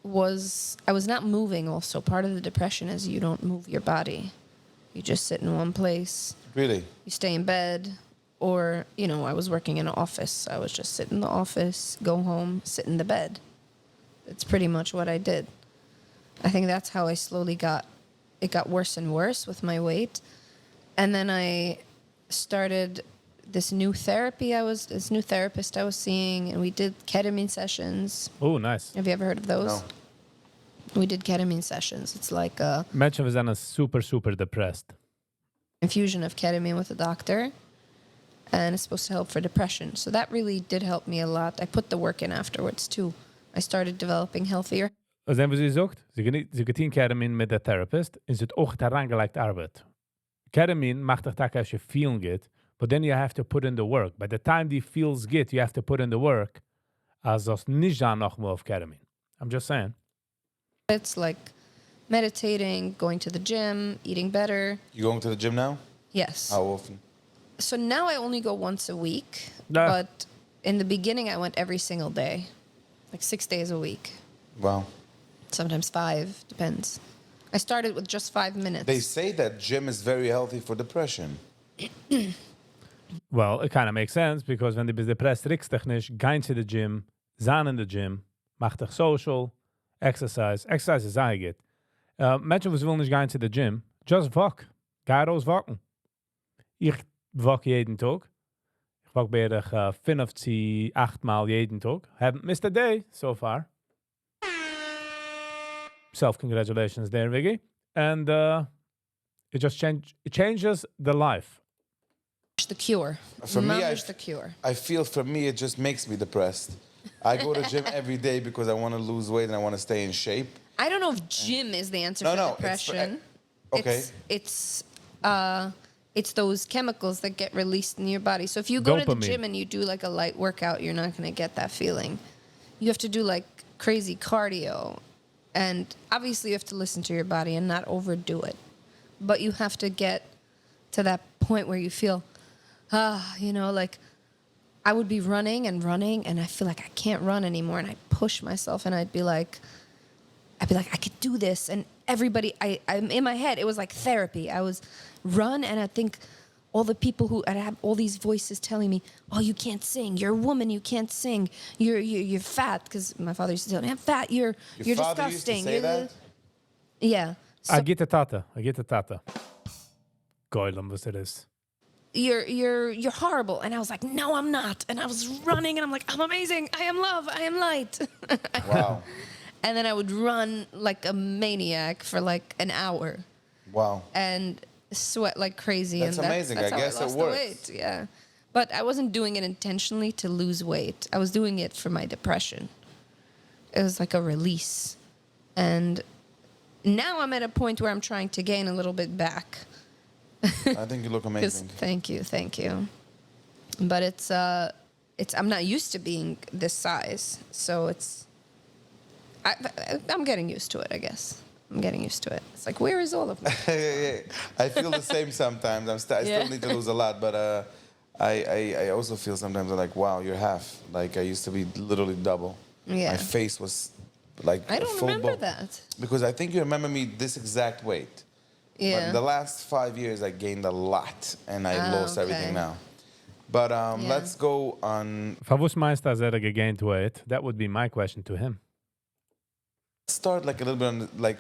was not moving also. Part of the depression is you don't move your body. You just sit in one place.
Really?
You stay in bed. Or, I was working in an office. I was just sit in the office, go home, sit in the bed. That's pretty much what I did. I think that's how I slowly it got worse and worse with my weight. And then I started this new therapist I was seeing, and we did ketamine sessions.
Oh, nice.
Have you ever heard of those?
No.
We did ketamine sessions. It's like a
Menschen wir sind super, super depressed.
infusion of ketamine with a doctor. And it's supposed to help for depression. So that really did help me a lot. I put the work in afterwards, too. I started developing healthier.
Was haben wir sie gesagt? Sie getien Ketamine mit der Therapist und sie hat auch herangelegt Arbeit. Ketamine macht dich так, als je feeling good, but then you have to put in the work. By the time die feels good, you have to put in the work, als das nicht dann noch mal auf Ketamine. I'm just saying.
It's like meditating, going to the gym, eating better.
You going to the gym now?
Yes.
How often?
So now I only go once a week.
Nah.
But in the beginning, I went every single day. Like 6 days a week.
Wow.
Sometimes 5, depends. I started with just 5 minutes.
They say that gym is very healthy for depression.
Well, it kind of makes sense, because wenn du bist depressed, rickst dich nicht, gehen zu the gym, sein in the gym, mach dich social, exercise. Exercise is sehr gut. Menschen, was will nicht gehen zu the gym, just walk. Geh raus walken. Ich walk jeden Tag. Ich walk bei 5 zu 8 Mal jeden Tag. Haven't missed a day so far. Self-congratulations there, Viggy. And it just changes the life.
The cure.
For me,
Mom is the cure.
I feel for me it just makes me depressed. I go to gym every day because I want to lose weight and I want to stay in shape.
I don't know if gym is the answer for depression.
Okay.
It's those chemicals that get released in your body. So if you go to the
Dopamine.
gym and you do like a light workout, you're not going to get that feeling. You have to do like crazy cardio. And obviously you have to listen to your body and not overdo it. But you have to get to that point where you feel, like I would be running and I feel like I can't run anymore. And I'd push myself and I'd be like, I could do this. And everybody, I'm in my head, it was like therapy. I was run, and I think all the people who, I have all these voices telling me, oh, you can't sing. You're a woman. You can't sing. You're fat. Because my father used to tell me, I'm fat. You're
father
disgusting.
used to say that?
Yeah. So
I get the tata. Goylem, was it is.
you're horrible. And I was like, no, I'm not. And I was running, and I'm like, I'm amazing. I am love. I am light.
Wow.
And then I would run like a maniac for like an hour.
Wow.
And sweat like crazy.
That's
and
amazing.
That's
I
how
guess it
lost the
works.
weight. Yeah. But I wasn't doing it intentionally to lose weight. I was doing it for my depression. It was like a release. And now I'm at a point where I'm trying to gain a little bit back.
I think you look amazing.
Thank you. But it's I'm not used to being this size. So I'm getting used to it, I guess. I'm getting used to it. It's like, where is all of me?
I feel the same sometimes. I still need to lose a lot, but I also feel sometimes I'm like, wow, you're half. Like I used to be literally double.
Yeah.
My face was like
I
a
don't
full
remember
bone.
that.
Because I think you remember me this exact weight. But
Yeah.
in the last 5 years, I gained a lot, and I lost everything
okay.
now. But
Yeah.
let's go on.
Favus meinst dass gegained weight? That would be my question to him.
Start like a little bit on like,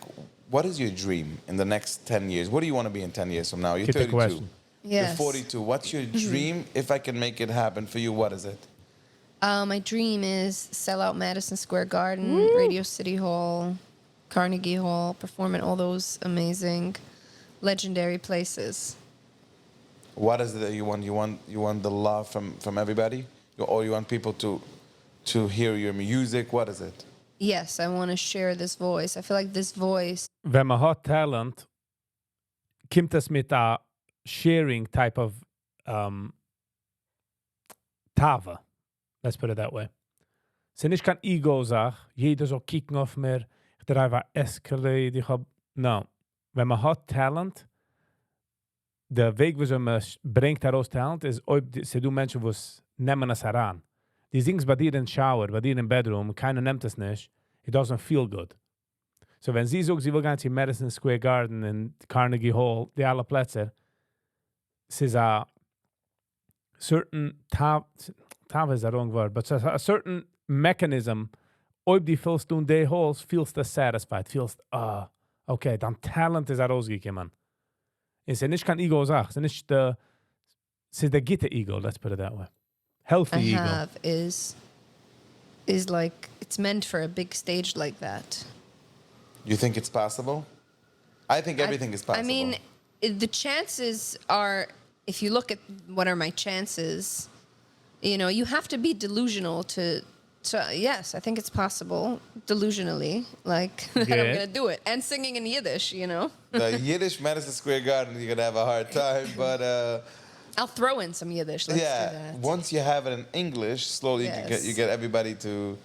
what is your dream in the next 10 years? What do you want to be in 10 years from now? You're
Get the
32.
question.
You're
Yes.
42. What's your dream? If I can make it happen for you, what is it?
My dream is sell out Madison Square Garden, Radio City Hall, Carnegie Hall, perform in all those amazing, legendary places.
What is it that you want? You want the love from everybody, or you want people to hear your music? What is it?
Yes, I want to share this voice. I feel like this voice.
Wenn man hat talent, kommt es mit a sharing type of tava. Let's put it that way. Es ist nicht kein Ego-Sach. Jeder soll kicken auf mir. Ich treibe ein Escalade. No. Wenn man hat talent, der Weg, wie man bringt heraus Talent, ist, ob sie du Menschen, die es nehmen es heran. Die singst bei dir in Shower, bei dir im Bedroom, keiner nimmt es nicht. It doesn't feel good. So wenn sie sagt, sie will gehen zu Madison Square Garden in Carnegie Hall, die alle Plätze, es ist a certain Tava is the wrong word, but a certain mechanism, ob die fühlst du in die halls, feels the satisfied, feels, okay, dann Talent ist rausgekommen. Es ist nicht kein Ego-Sach, es ist der Gitter-Ego, let's put it that way. Healthy
I
ego.
have is like it's meant for a big stage like that.
You think it's possible? I think everything is possible.
I mean, the chances are, if you look at what are my chances, you have to be delusional to yes, I think it's possible delusionally, like that I'm
Yeah.
gonna do it, and singing in Yiddish,
The Yiddish Madison Square Garden, you're gonna have a hard time, but
I'll throw in some Yiddish. Let's do
yeah,
that.
once you have it in English, slowly
Yes.
you get everybody to.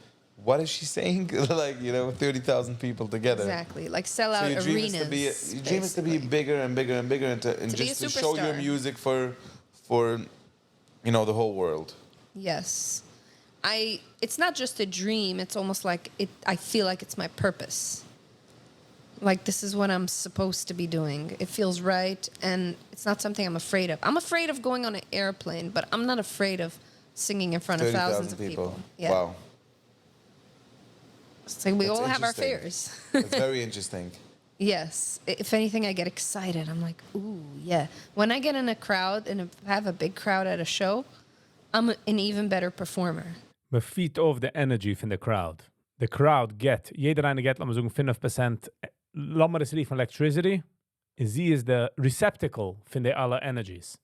What is she saying? Like 30,000 people together.
Exactly, like sell
So
out
your dream
arenas.
is to be bigger and bigger and bigger, and
To be
just
a
to show your
superstar.
music for the whole world.
Yes. It's not just a dream, it's almost like I feel like it's my purpose. Like this is what I'm supposed to be doing. It feels right, and it's not something I'm afraid of. I'm afraid of going on an airplane, but I'm not afraid of singing in front of
30,000
thousands of people. Yeah.
Wow,
It's like we
That's
all have our
interesting.
fears.
that's very interesting.
Yes. If anything, I get excited. I'm like, ooh, yeah. When I get in a crowd and have a big crowd at a show, I'm an even better performer.
Man feed off the energy from the crowd. The crowd jeder eine get, lassen wir sagen, 5%, lassen wir das lief von electricity, und sie ist der receptacle von der alle energies.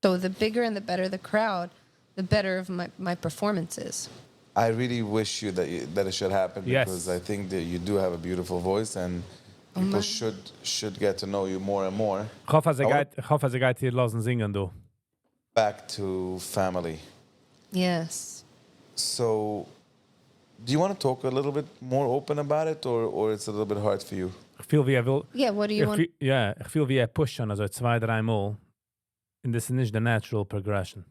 So the bigger and the better the crowd, the better of my performance is.
I really wish you that it should happen
Yes.
because I think that you do have a beautiful voice and people should get to know you more and more.
Ich hoffe, sie geht hier lassen singen, du.
Back to family.
Yes.
So, do you want to talk a little bit more open about it, or it's a little bit hard for you?
Ich fühl, wie will...
Yeah, what do you want?
Ich fühl, wie pushen, also 2-3 Mal. Und das ist nicht the natural progression.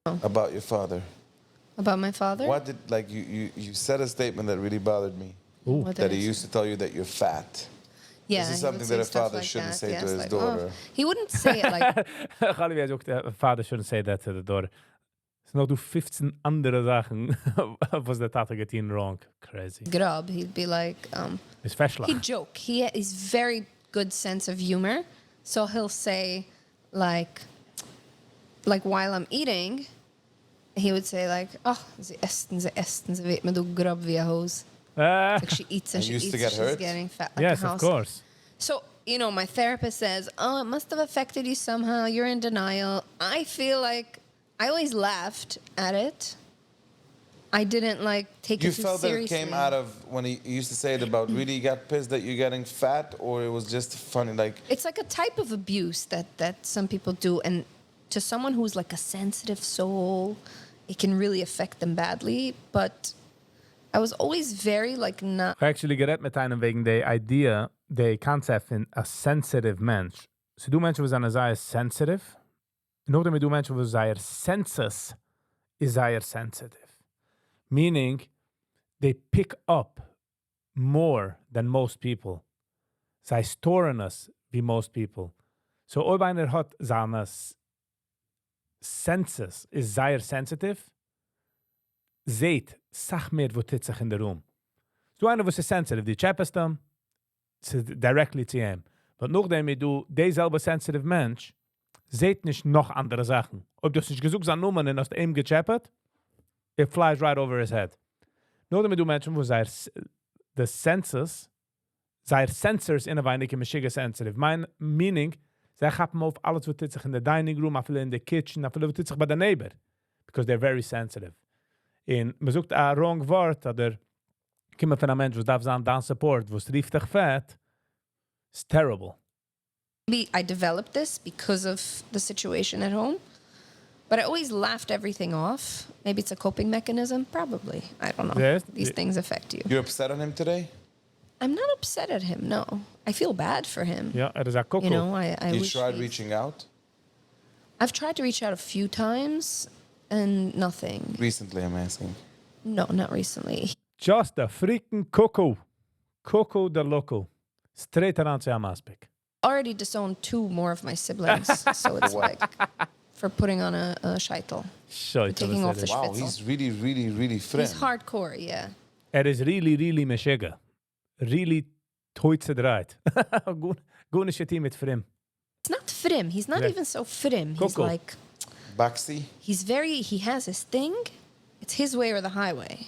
About your father.
About my father?
What did, like, you said a statement that really bothered me.
Ooh.
What
That
did
he
I
used to tell you that you're fat.
Yeah,
This is
he
something
would
that
say
a
stuff
father
like
shouldn't
that.
say to
Yes,
his
like,
daughter.
He wouldn't say it like
Galli, wie sagt, Vater shouldn't say that to the daughter. Es noch du 15 andere Sachen, was der Tate get in wrong. Crazy.
grub. He'd be like,
It's feschlach.
he'd joke. He has very good sense of humor. So he'll say, like while I'm eating, he would say like, oh, ze esten, ze weet me du grub wie a hose. Like she eats and
And
she
used
eats
to
and
get
she's
hurt?
getting fat like
Yes,
a
of
house.
course.
So, my therapist says, oh, it must have affected you somehow. You're in denial. I feel like I always laughed at it. I didn't take
You
it too
felt that it
seriously.
came out of when he used to say it about really got pissed that you're getting fat, or it was just funny, like
It's like a type of abuse that some people do. And to someone who's like a sensitive soul, it can really affect them badly. But I was always very not...
Ich habe actually geredet mit einem wegen der Idee, der Konzept von a sensitive Mensch. So du Menschen, die sind sehr sensitive, noch damit du Menschen, die sehr senses is sehr sensitive. Meaning, they pick up more than most people. Sie storen us wie most people. So ob einer hat seine senses is sehr sensitive, seht, sag mir, wo tut sich in der Room. Du einer, was ist sensitive, die chappest them, directly zu ihm. But nachdem du derselbe sensitive Mensch, seht nicht noch andere Sachen. Ob du nicht gesucht sein Nummern und hast ihm gechappet, it flies right over his head. Nachdem du Menschen, wo sei the senses, sei sensors in a weinige Mashiga sensitive. Mein meaning, sie haben auf alles, was tut sich in der dining room, auf in der kitchen, auf was tut sich bei der neighbor. Because they're very sensitive. In man sucht a wrong word, oder kommen von einem Mensch, was darf sein, dan support, was rief dich fett, it's terrible.
Maybe I developed this because of the situation at home. But I always laughed everything off. Maybe it's a coping mechanism. Probably. I don't know.
Yes.
These things affect you.
you're upset on him today.
I'm not upset at him, no. I feel bad for him.
Ja, is a koko.
I
You
wish
tried
he's-
reaching out
I've tried to reach out a few times and nothing.
recently. I'm asking.
No, not recently.
Just a freaking koko. Koko the loco. Straight around to Amaspik.
Already disowned 2 more of my siblings. So it's like for putting on a shaitel.
Scheiße,
Taking off the
Wow,
Spitzel.
he's really, really, really friend.
He's hardcore, yeah.
is really, really Meshiga. Really toitse draait. Goene shit hier mit Frim.
It's not frim. He's not
Yeah.
even so frim. He's
Coco.
like,
Baxi.
he has his thing. It's his way or the highway.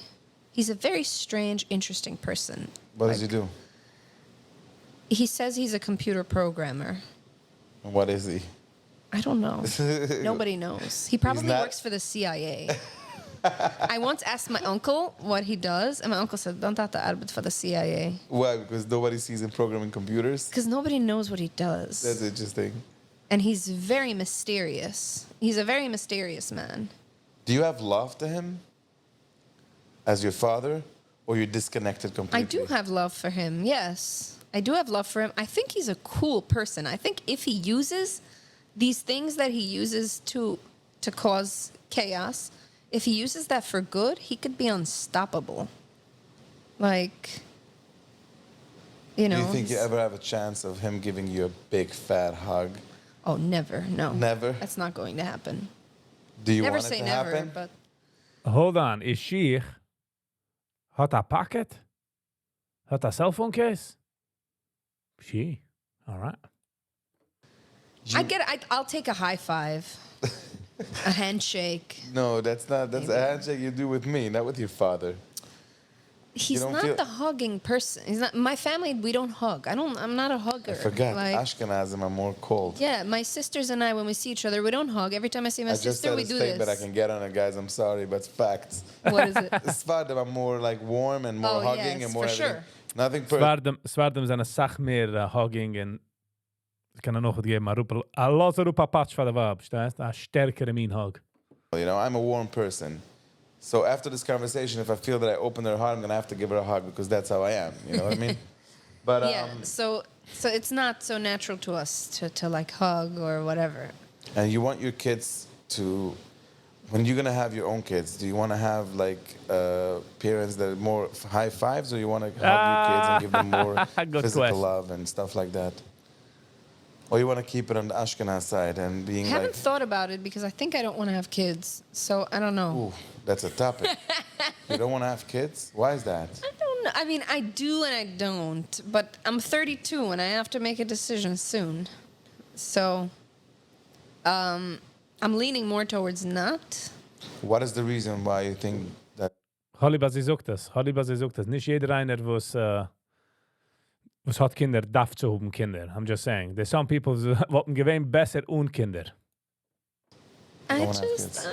He's a very strange, interesting person.
What does he do?
He says he's a computer programmer.
And what is he?
I don't know. Nobody knows. He probably
not-
works for the CIA. I once asked my uncle what he does, and my uncle said, "Don't have to arbeit for the CIA,"
Why? Because nobody sees him programming computers.
because nobody knows what he does.
That's interesting.
And he's very mysterious. He's a very mysterious man.
Do you have love to him as your father, or you're disconnected completely?
I do have love for him. Yes, I do have love for him. I think he's a cool person. I think if he uses these things that he uses to cause chaos, if he uses that for good, he could be unstoppable. Like,
Do you think you
he's-
ever have a chance of him giving you a big fat hug?
Oh, never. No.
Never?
That's not going to happen.
Do you
Never
want
say
it to
never,
happen?
but
Hold on, is Sheikh had a pocket? Had a cell phone case? She. All right.
I'll take a high five, a handshake.
No, that's not. That's a
Maybe.
handshake you do with me, not with your father.
He's
don't
not
feel-
the hugging person. He's not. My family, we don't hug. I'm not a hugger.
Forget
Like,
Ashkenazim are more cold.
yeah, my sisters and I, when we see each other, we don't hug. Every time I see my
I just
sister,
said
we
a
do
statement I
this.
can get on it, guys. I'm sorry, but it's facts.
What is it?
Sfardim are more like warm and more
Oh,
hugging
yes,
and more
for
everything.
sure.
Nothing per.
Zwardem zijn een zacht meer hugging en ik kan er nog wat geven, maar roepen, los roepen patch van de wab, staat een sterkere mean hug.
You know, I'm a warm person. So after this conversation, if I feel that I open her heart, I'm gonna have to give her a hug because that's how I am. You know what I mean? But
Yeah. So it's not so natural to us to like hug or whatever.
and you want your kids to, when you're gonna have your own kids, do you want to have like parents that are more high fives, or you want to hug your kids and give them more
Good
physical
question.
love and stuff like that? Or you want to keep it on the Ashkenaz side and being
I haven't
like,
thought about it because I think I don't want to have kids. So I don't know.
ooh, that's a topic. You don't want to have kids? Why is that?
I don't know. I mean, I do and I don't. But I'm 32 and I have to make a decision soon. So I'm leaning more towards not.
What is the reason why you think that?
Holiba, sie sucht das. Nicht jeder einer, was hat Kinder, darf zu haben Kinder. I'm just saying. There's some people who wollten gewähnt besser und Kinder.
I
don't wanna have
just.
kids.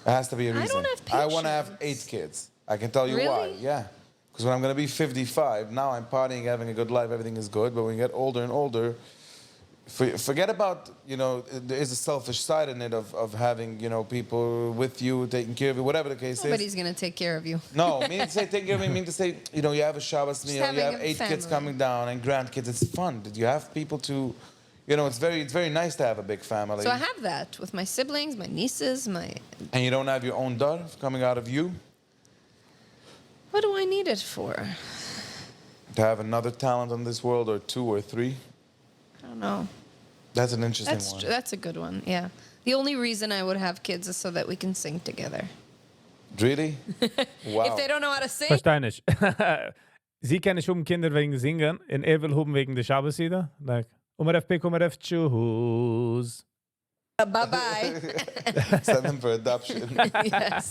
There has to be a
I
reason.
don't have
I want to have
patience.
8 kids. I can tell you why.
Really?
Yeah. Because when I'm going to be 55, now I'm partying, having a good life, everything is good. But when you get older and older, forget about, you know, there is a selfish side in it of having, you know, people with you, taking care of you, whatever the case
Nobody's
is.
going to take care of you.
No, mean to say take care of me, mean to say, you know, you have a Shabbos meal, you
having
have
a
8 kids
family.
coming down and grandkids. It's fun. You have people to, you know, it's very nice to have a big family.
So I have that with my siblings, my nieces, my.
And you don't have your own dar coming out of you?
What do I need it for?
To have another talent in this world, or 2 or 3?
I don't know.
That's an interesting one.
That's a good one. Yeah. The only reason I would have kids is so that we can sing together.
Really? Wow.
If they don't know how to sing,
Verstehe nicht. Sie kennen schon Kinder wegen Singen und er will haben wegen der Shabbos-Ida. Like, pick, choose.
bye-bye.
Send them for adoption.
Yes.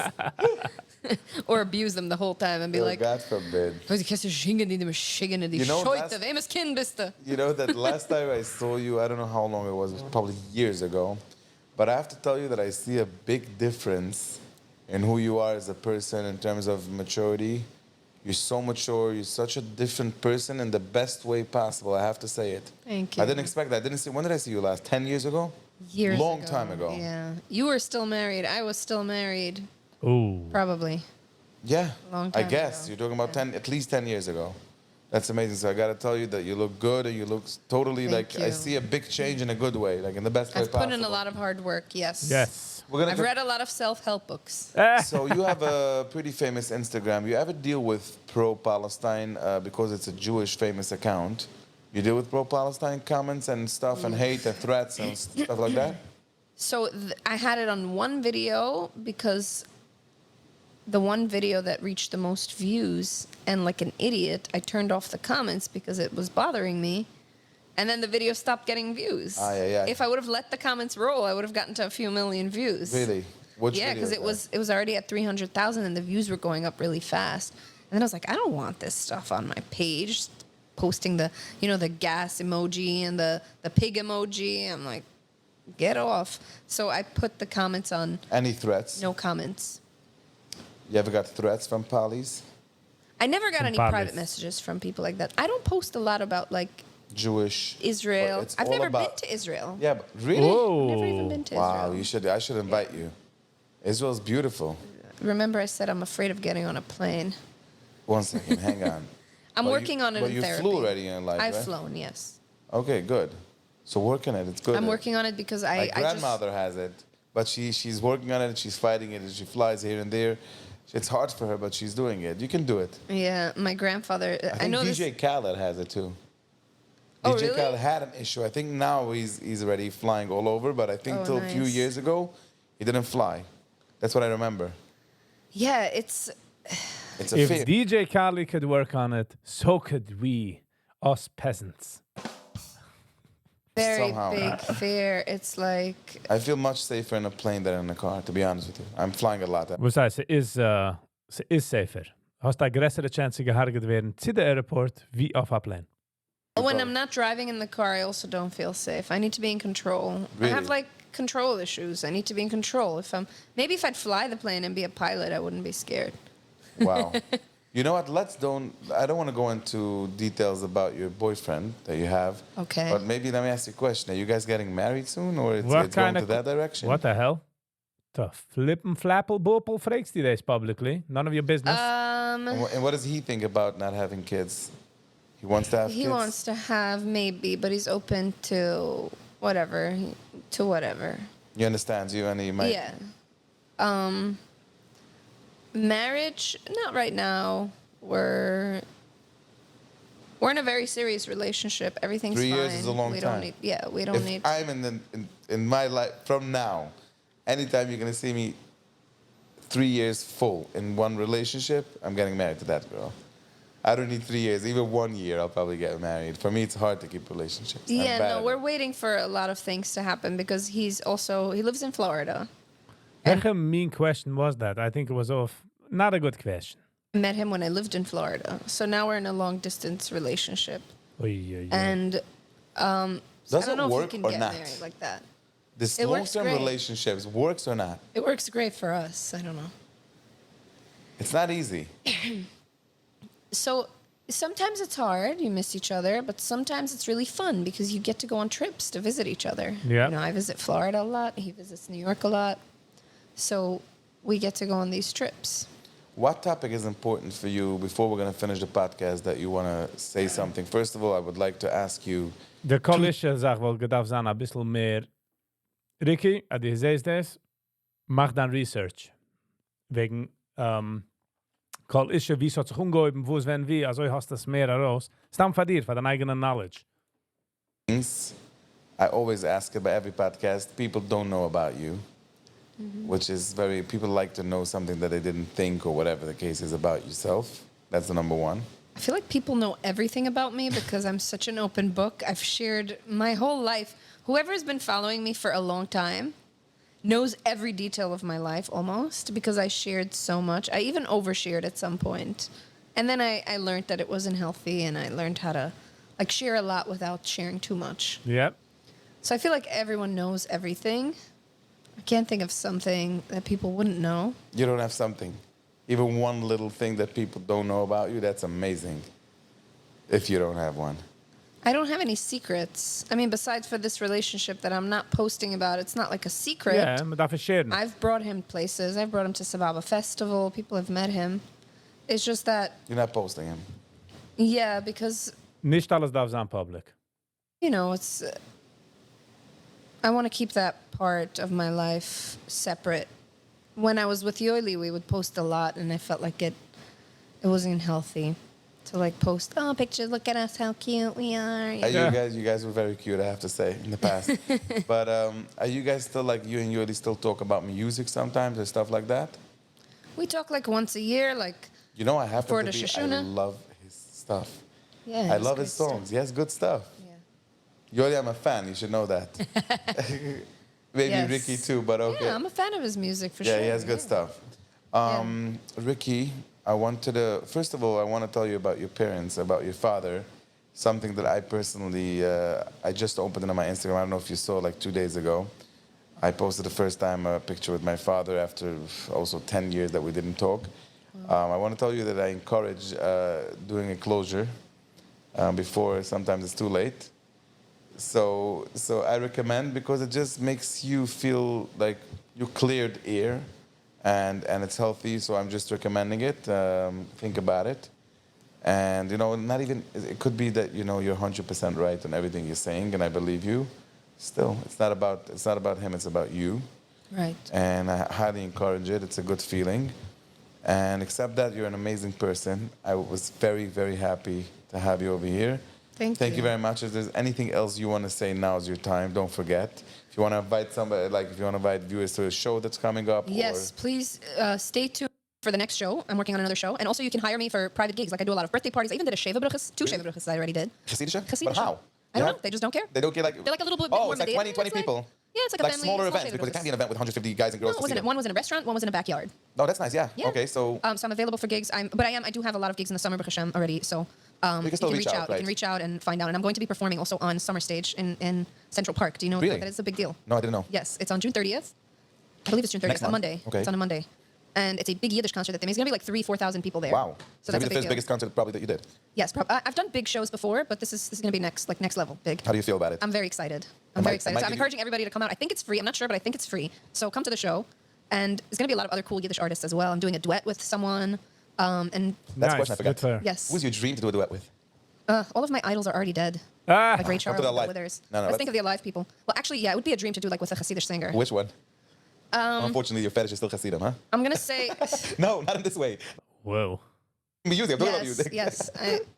Or abuse them the whole time and be
Oh,
like,
God forbid.
"Wat kannst du zingen die me zingen die
You know,
scheute,
last-
wem is kind bist du?"
You know that last time I saw you, I don't know how long it was probably years ago, but I have to tell you that I see a big difference in who you are as a person in terms of maturity. You're so mature, you're such a different person in the best way possible, I have to say it.
Thank you.
I didn't expect that. I didn't see, when did I see you last? 10 years ago?
Years
Long
ago.
time ago.
Yeah. You were still married. I was still married.
Ooh.
Probably.
Yeah,
Long
I
time
guess.
ago.
You're talking about 10, at least 10 years ago. That's amazing. So I got to tell you that you look good and you look totally
Thank
like, I
you.
see a big change in a good way, like in the best way
I've
possible.
put in a lot of hard work, yes.
Yes.
We're gonna
I've read a lot of self-help books.
So you have a pretty famous Instagram. You ever deal with pro-Palestine because it's a Jewish famous account? You deal with pro-Palestine comments and stuff and hate and threats and stuff like that?
So I had it on one video because the one video that reached the most views, and like an idiot, I turned off the comments because it was bothering me. And then the video stopped getting views.
Yeah.
If I would have let the comments roll, I would have gotten to a few million views.
Really? Which
Yeah,
video
because
is
it was already at 300,000 and the views were going up really fast. And then I was like, I don't want this stuff on my page. Posting the, you know, the gas emoji and the pig emoji. I'm like, get off. So I put the comments on
that? Any threats?
no comments.
You ever got threats from Palis?
I never got any
Compadres.
private messages from people like that. I don't post a lot about like
Jewish?
Israel.
Well, it's
I've
all
never
about-
been to Israel.
Yeah, but really?
Whoa.
Never even been to
Wow,
Israel.
I should invite you. Israel's beautiful.
Remember I said I'm afraid of getting on a plane.
One second, hang on.
I'm
But
working on it
but
in
you
therapy.
flew already in life,
I've
right?
flown, yes.
Okay, good. So work on it. It's good.
I'm working on it because
My
I just...
grandmother has it, but she's working on it. She's fighting it. And she flies here and there. It's hard for her, but she's doing it. You can do it.
Yeah, my grandfather...
I think
know
DJ
this...
Khaled has it too.
Oh,
DJ
really?
Khaled had an issue. I think now he's already flying all over, but I think
Oh,
till a few
nice.
years ago, he didn't fly. That's what I remember.
Yeah, it's...
It's a
If
fear.
DJ Khaled could work on it, so could we, us peasants.
Very
Somehow.
big fear. It's like...
I feel much safer in a plane than in a car, to be honest with you. I'm flying a lot.
Wat zei ze? Is safer. hast eine größere Chance gehargert werden zu der Airport wie auf a plane.
When I'm not driving in the car, I also don't feel safe. I need to be in control.
Really?
I have like control issues. I need to be in control. Maybe if I'd fly the plane and be a pilot, I wouldn't be scared.
Wow. You know what? I don't want to go into details about your boyfriend that you have.
Okay.
But maybe let me ask you a question. Are you guys getting married soon, or it's going to that direction?
What the hell? The flippin' flapple bopel freaks die this publicly. None of your business.
And what does he think about not having kids? He wants to have kids?
He wants to have maybe, but he's open to whatever.
He understands you, and he might...
Yeah. Marriage, not right now. We're in a very serious relationship. Everything's
3
fine.
years is a long
we
time.
We don't need.
If I'm in my life from now, anytime you're gonna see me 3 years full in one relationship, I'm getting married to that girl. I don't need 3 years. Even 1 year, I'll probably get married. For me, it's hard to keep relationships.
Yeah, no, we're waiting for a lot of things to happen because he lives in Florida.
Welche mean question was that? I think it was not a good question.
I met him when I lived in Florida. So now we're in a long distance relationship. And I
Does
don't
it
know if
work
you can
or
get
not?
married like that.
This
It works
long-term
great.
relationships works or not?
It works great for us. I don't know.
It's not easy.
So sometimes it's hard, you miss each other, but sometimes it's really fun because you get to go on trips to visit each other.
Yeah.
You know, I visit Florida a lot, he visits New York a lot. So we get to go on these trips.
What topic is important for you before we're going to finish the podcast that you want to say something? First of all, I would like to ask you...
De kollische Sache, weil gedacht sein ein bisschen mehr. Riki, die siehst das, mach dann Research. Wegen kollische, wie es hat sich umgehoben, wo es wenn wie, also hast das mehr heraus. Stamm von dir, von deiner eigenen Knowledge.
Things I always ask about every podcast, people don't know about you. Which is people like to know something that they didn't think or whatever the case is about yourself. That's the number one.
I feel like people know everything about me because I'm such an open book. I've shared my whole life. Whoever has been following me for a long time knows every detail of my life almost because I shared so much. I even overshared at some point. And then I learned that it wasn't healthy and I learned how to share a lot without sharing too much.
Yep.
So I feel like everyone knows everything. I can't think of something that people wouldn't know.
You don't have something. Even one little thing that people don't know about you, that's amazing. If you don't have one.
I don't have any secrets. I mean, besides for this relationship that I'm not posting about, it's not like a secret.
Ja, maar dat verscheren.
I've brought him places. I've brought him to Sababa Festival. People have met him. It's just that,
You're not posting him.
yeah, because,
Nicht alles darf sein public.
you know, it's... I want to keep that part of my life separate. When I was with Yoili, we would post a lot, and I felt like it wasn't healthy to post, oh, pictures, look at us, how cute we are.
You guys were very cute, I have to say, in the past. But are you guys still you and Yodi still talk about music sometimes or stuff like that?
We talk once a year,
You know, I have
For
to
the
be, I
Shoshana?
love his stuff.
yeah.
I love his songs. He has good stuff.
Yeah.
Yodi, I'm a fan. You should know that. Maybe
Yes.
Ricky too, but okay.
Yeah, I'm a fan of his music for sure.
Yeah, he has good stuff. Ricky, first of all, I want to tell you about your parents, about your father. Something that I personally, I just opened it on my Instagram. I don't know if you saw 2 days ago. I posted the first time a picture with my father after also 10 years that we didn't talk. I want to tell you that I encourage doing a closure before sometimes it's too late. So I recommend because it just makes you feel like you cleared air and it's healthy. So I'm just recommending it. Think about it. And, not even, it could be that, you're 100% right on everything you're saying, and I believe you. Still, it's not about him, it's about you.
Right.
And I highly encourage it. It's a good feeling. And except that, you're an amazing person. I was very, very happy to have you over here.
Thank
you very much. If there's anything else you want to say, now is your time. Don't forget. If you want to invite somebody, if you want to invite viewers to a show that's coming up.
Yes, please stay tuned for the next show. I'm working on another show. And also you can hire me for private gigs. I do a lot of birthday parties. I even did a Sheva Bruches, 2 Sheva Bruches I already did.
Chassidish? But
Chassidish.
how?
I don't know. They just don't care.
They don't care
They're a little bit
Oh,
more
it's like
medieval.
20 people.
Yeah, it's like a
like
family.
smaller
small
events
shaded
because it can't be
roses.
an event with 150 guys and girls.
No,
to
it
see
wasn't.
them.
One was in a restaurant. One was in a backyard.
No, that's nice. Yeah.
Yeah.
Okay, so
So I'm available for gigs. I do have a lot of gigs in the summer, Baruch Hashem, already. So you
still
can
reach
reach
out,
out. You
right.
can reach out and find out. And I'm going to be performing also on Summer Stage in Central Park. Do you know
Really?
that is a big deal?
no, I didn't know.
Yes, it's on June 30th. I believe it's June 30th.
Next
It's on
month.
Monday.
Okay.
It's on a Monday. And it's a big Yiddish concert that they make. It's going to be like 3,000-4,000 people there.
Wow.
So
maybe
that's a
the
big
first
deal.
biggest concert probably that you did.
Yes, I've done big shows before, but this is going to be next level big.
How do you feel about it?
I'm very excited.
I
I'm very
might
excited. So I'm
give you-
encouraging everybody to come out. I think it's free. I'm not sure, but I think it's free. So come to the show. And there's going to be a lot of other cool Yiddish artists as well. I'm doing a duet with someone. And
That's a question I forgot.
Good for her.
yes,
Who was your dream to do a duet with?
all of my idols are already dead.
Ah,
Like Ray Charles,
the
Bill
alive.
Withers.
No,
Let's
let's-
think of the alive people. Well, actually, yeah, it would be a dream to do like with a Hasidic singer.
Which one? Unfortunately, your fetish is still Hasidim, huh?
I'm going to say
No, not in this way.
whoa.
Music, I'm talking about music.
yes.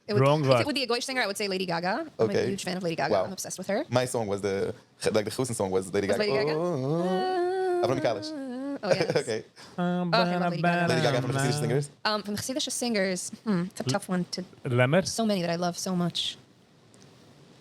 It would,
Wrong
if
vibe.
it would be a Goyish singer, I would say Lady Gaga. I'm
Okay.
a huge fan of Lady Gaga.
Wow.
I'm obsessed with her.
My song was the Chusen song was Lady
Was
Gaga.
Lady Gaga?
I'm from Kalish.
Oh, yes.
Okay.
I love Lady Gaga.
Lady Gaga from the Hasidic singers.
From the Hasidic singers, it's a tough one to.
Lemmer?
So many that I love so much.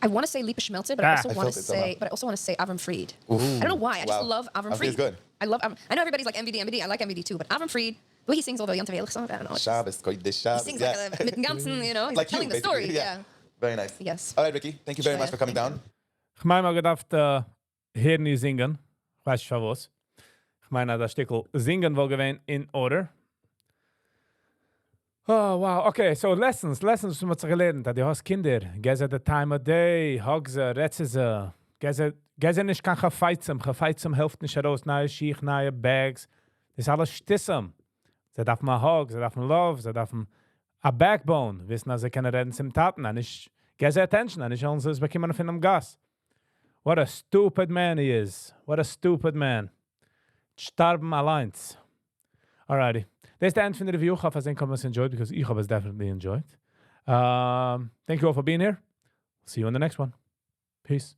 I want to say Lipa Schmelzer, but
Ah.
I also
I
want to
felt it somehow.
say, Avram Fried.
Oof.
I don't know why. I just
Wow.
love Avram
Avram
Fried.
is good.
I love. I know everybody's like MVD. I like MVD too, but Avram Fried, the way he sings all the Yom Tov song, I don't know. it's just-
Shabbos, Kodesh Shabbos.
He sings
yeah.
like a mit dem Ganzen, you know, he's
Like
telling
you,
the story.
basically,
Yeah.
Very nice.
Yes.
All right, Ricky. Thank you very much for coming
Thank
down.
Ich meine mal gedacht, hören nie singen. Ich weiß schon was. Ich meine, das Stückel singen wohl gewesen in order. Oh, wow. Okay, so lessons, was man zu gelernt hat. Du hast Kinder. Geze the time of day, hug sie, retze sie. Geze nicht kann gefeitzem hilft nicht heraus. Neue Schiech, neue Bags. Das ist alles stissem. Sie darf mal hug, sie darf mal love, sie darf a backbone. Wissen, dass sie können reden zum Taten. Und nicht, geze attention. Und nicht uns ist bekommen von einem Gas. What a stupid man he is. What a stupid man. Starben allein. Alrighty. Das ist der End von der Review. Ich hoffe, ihr habt es enjoyed, because ich habe es definitely enjoyed. Thank you all for being here. See you in the next one. Peace.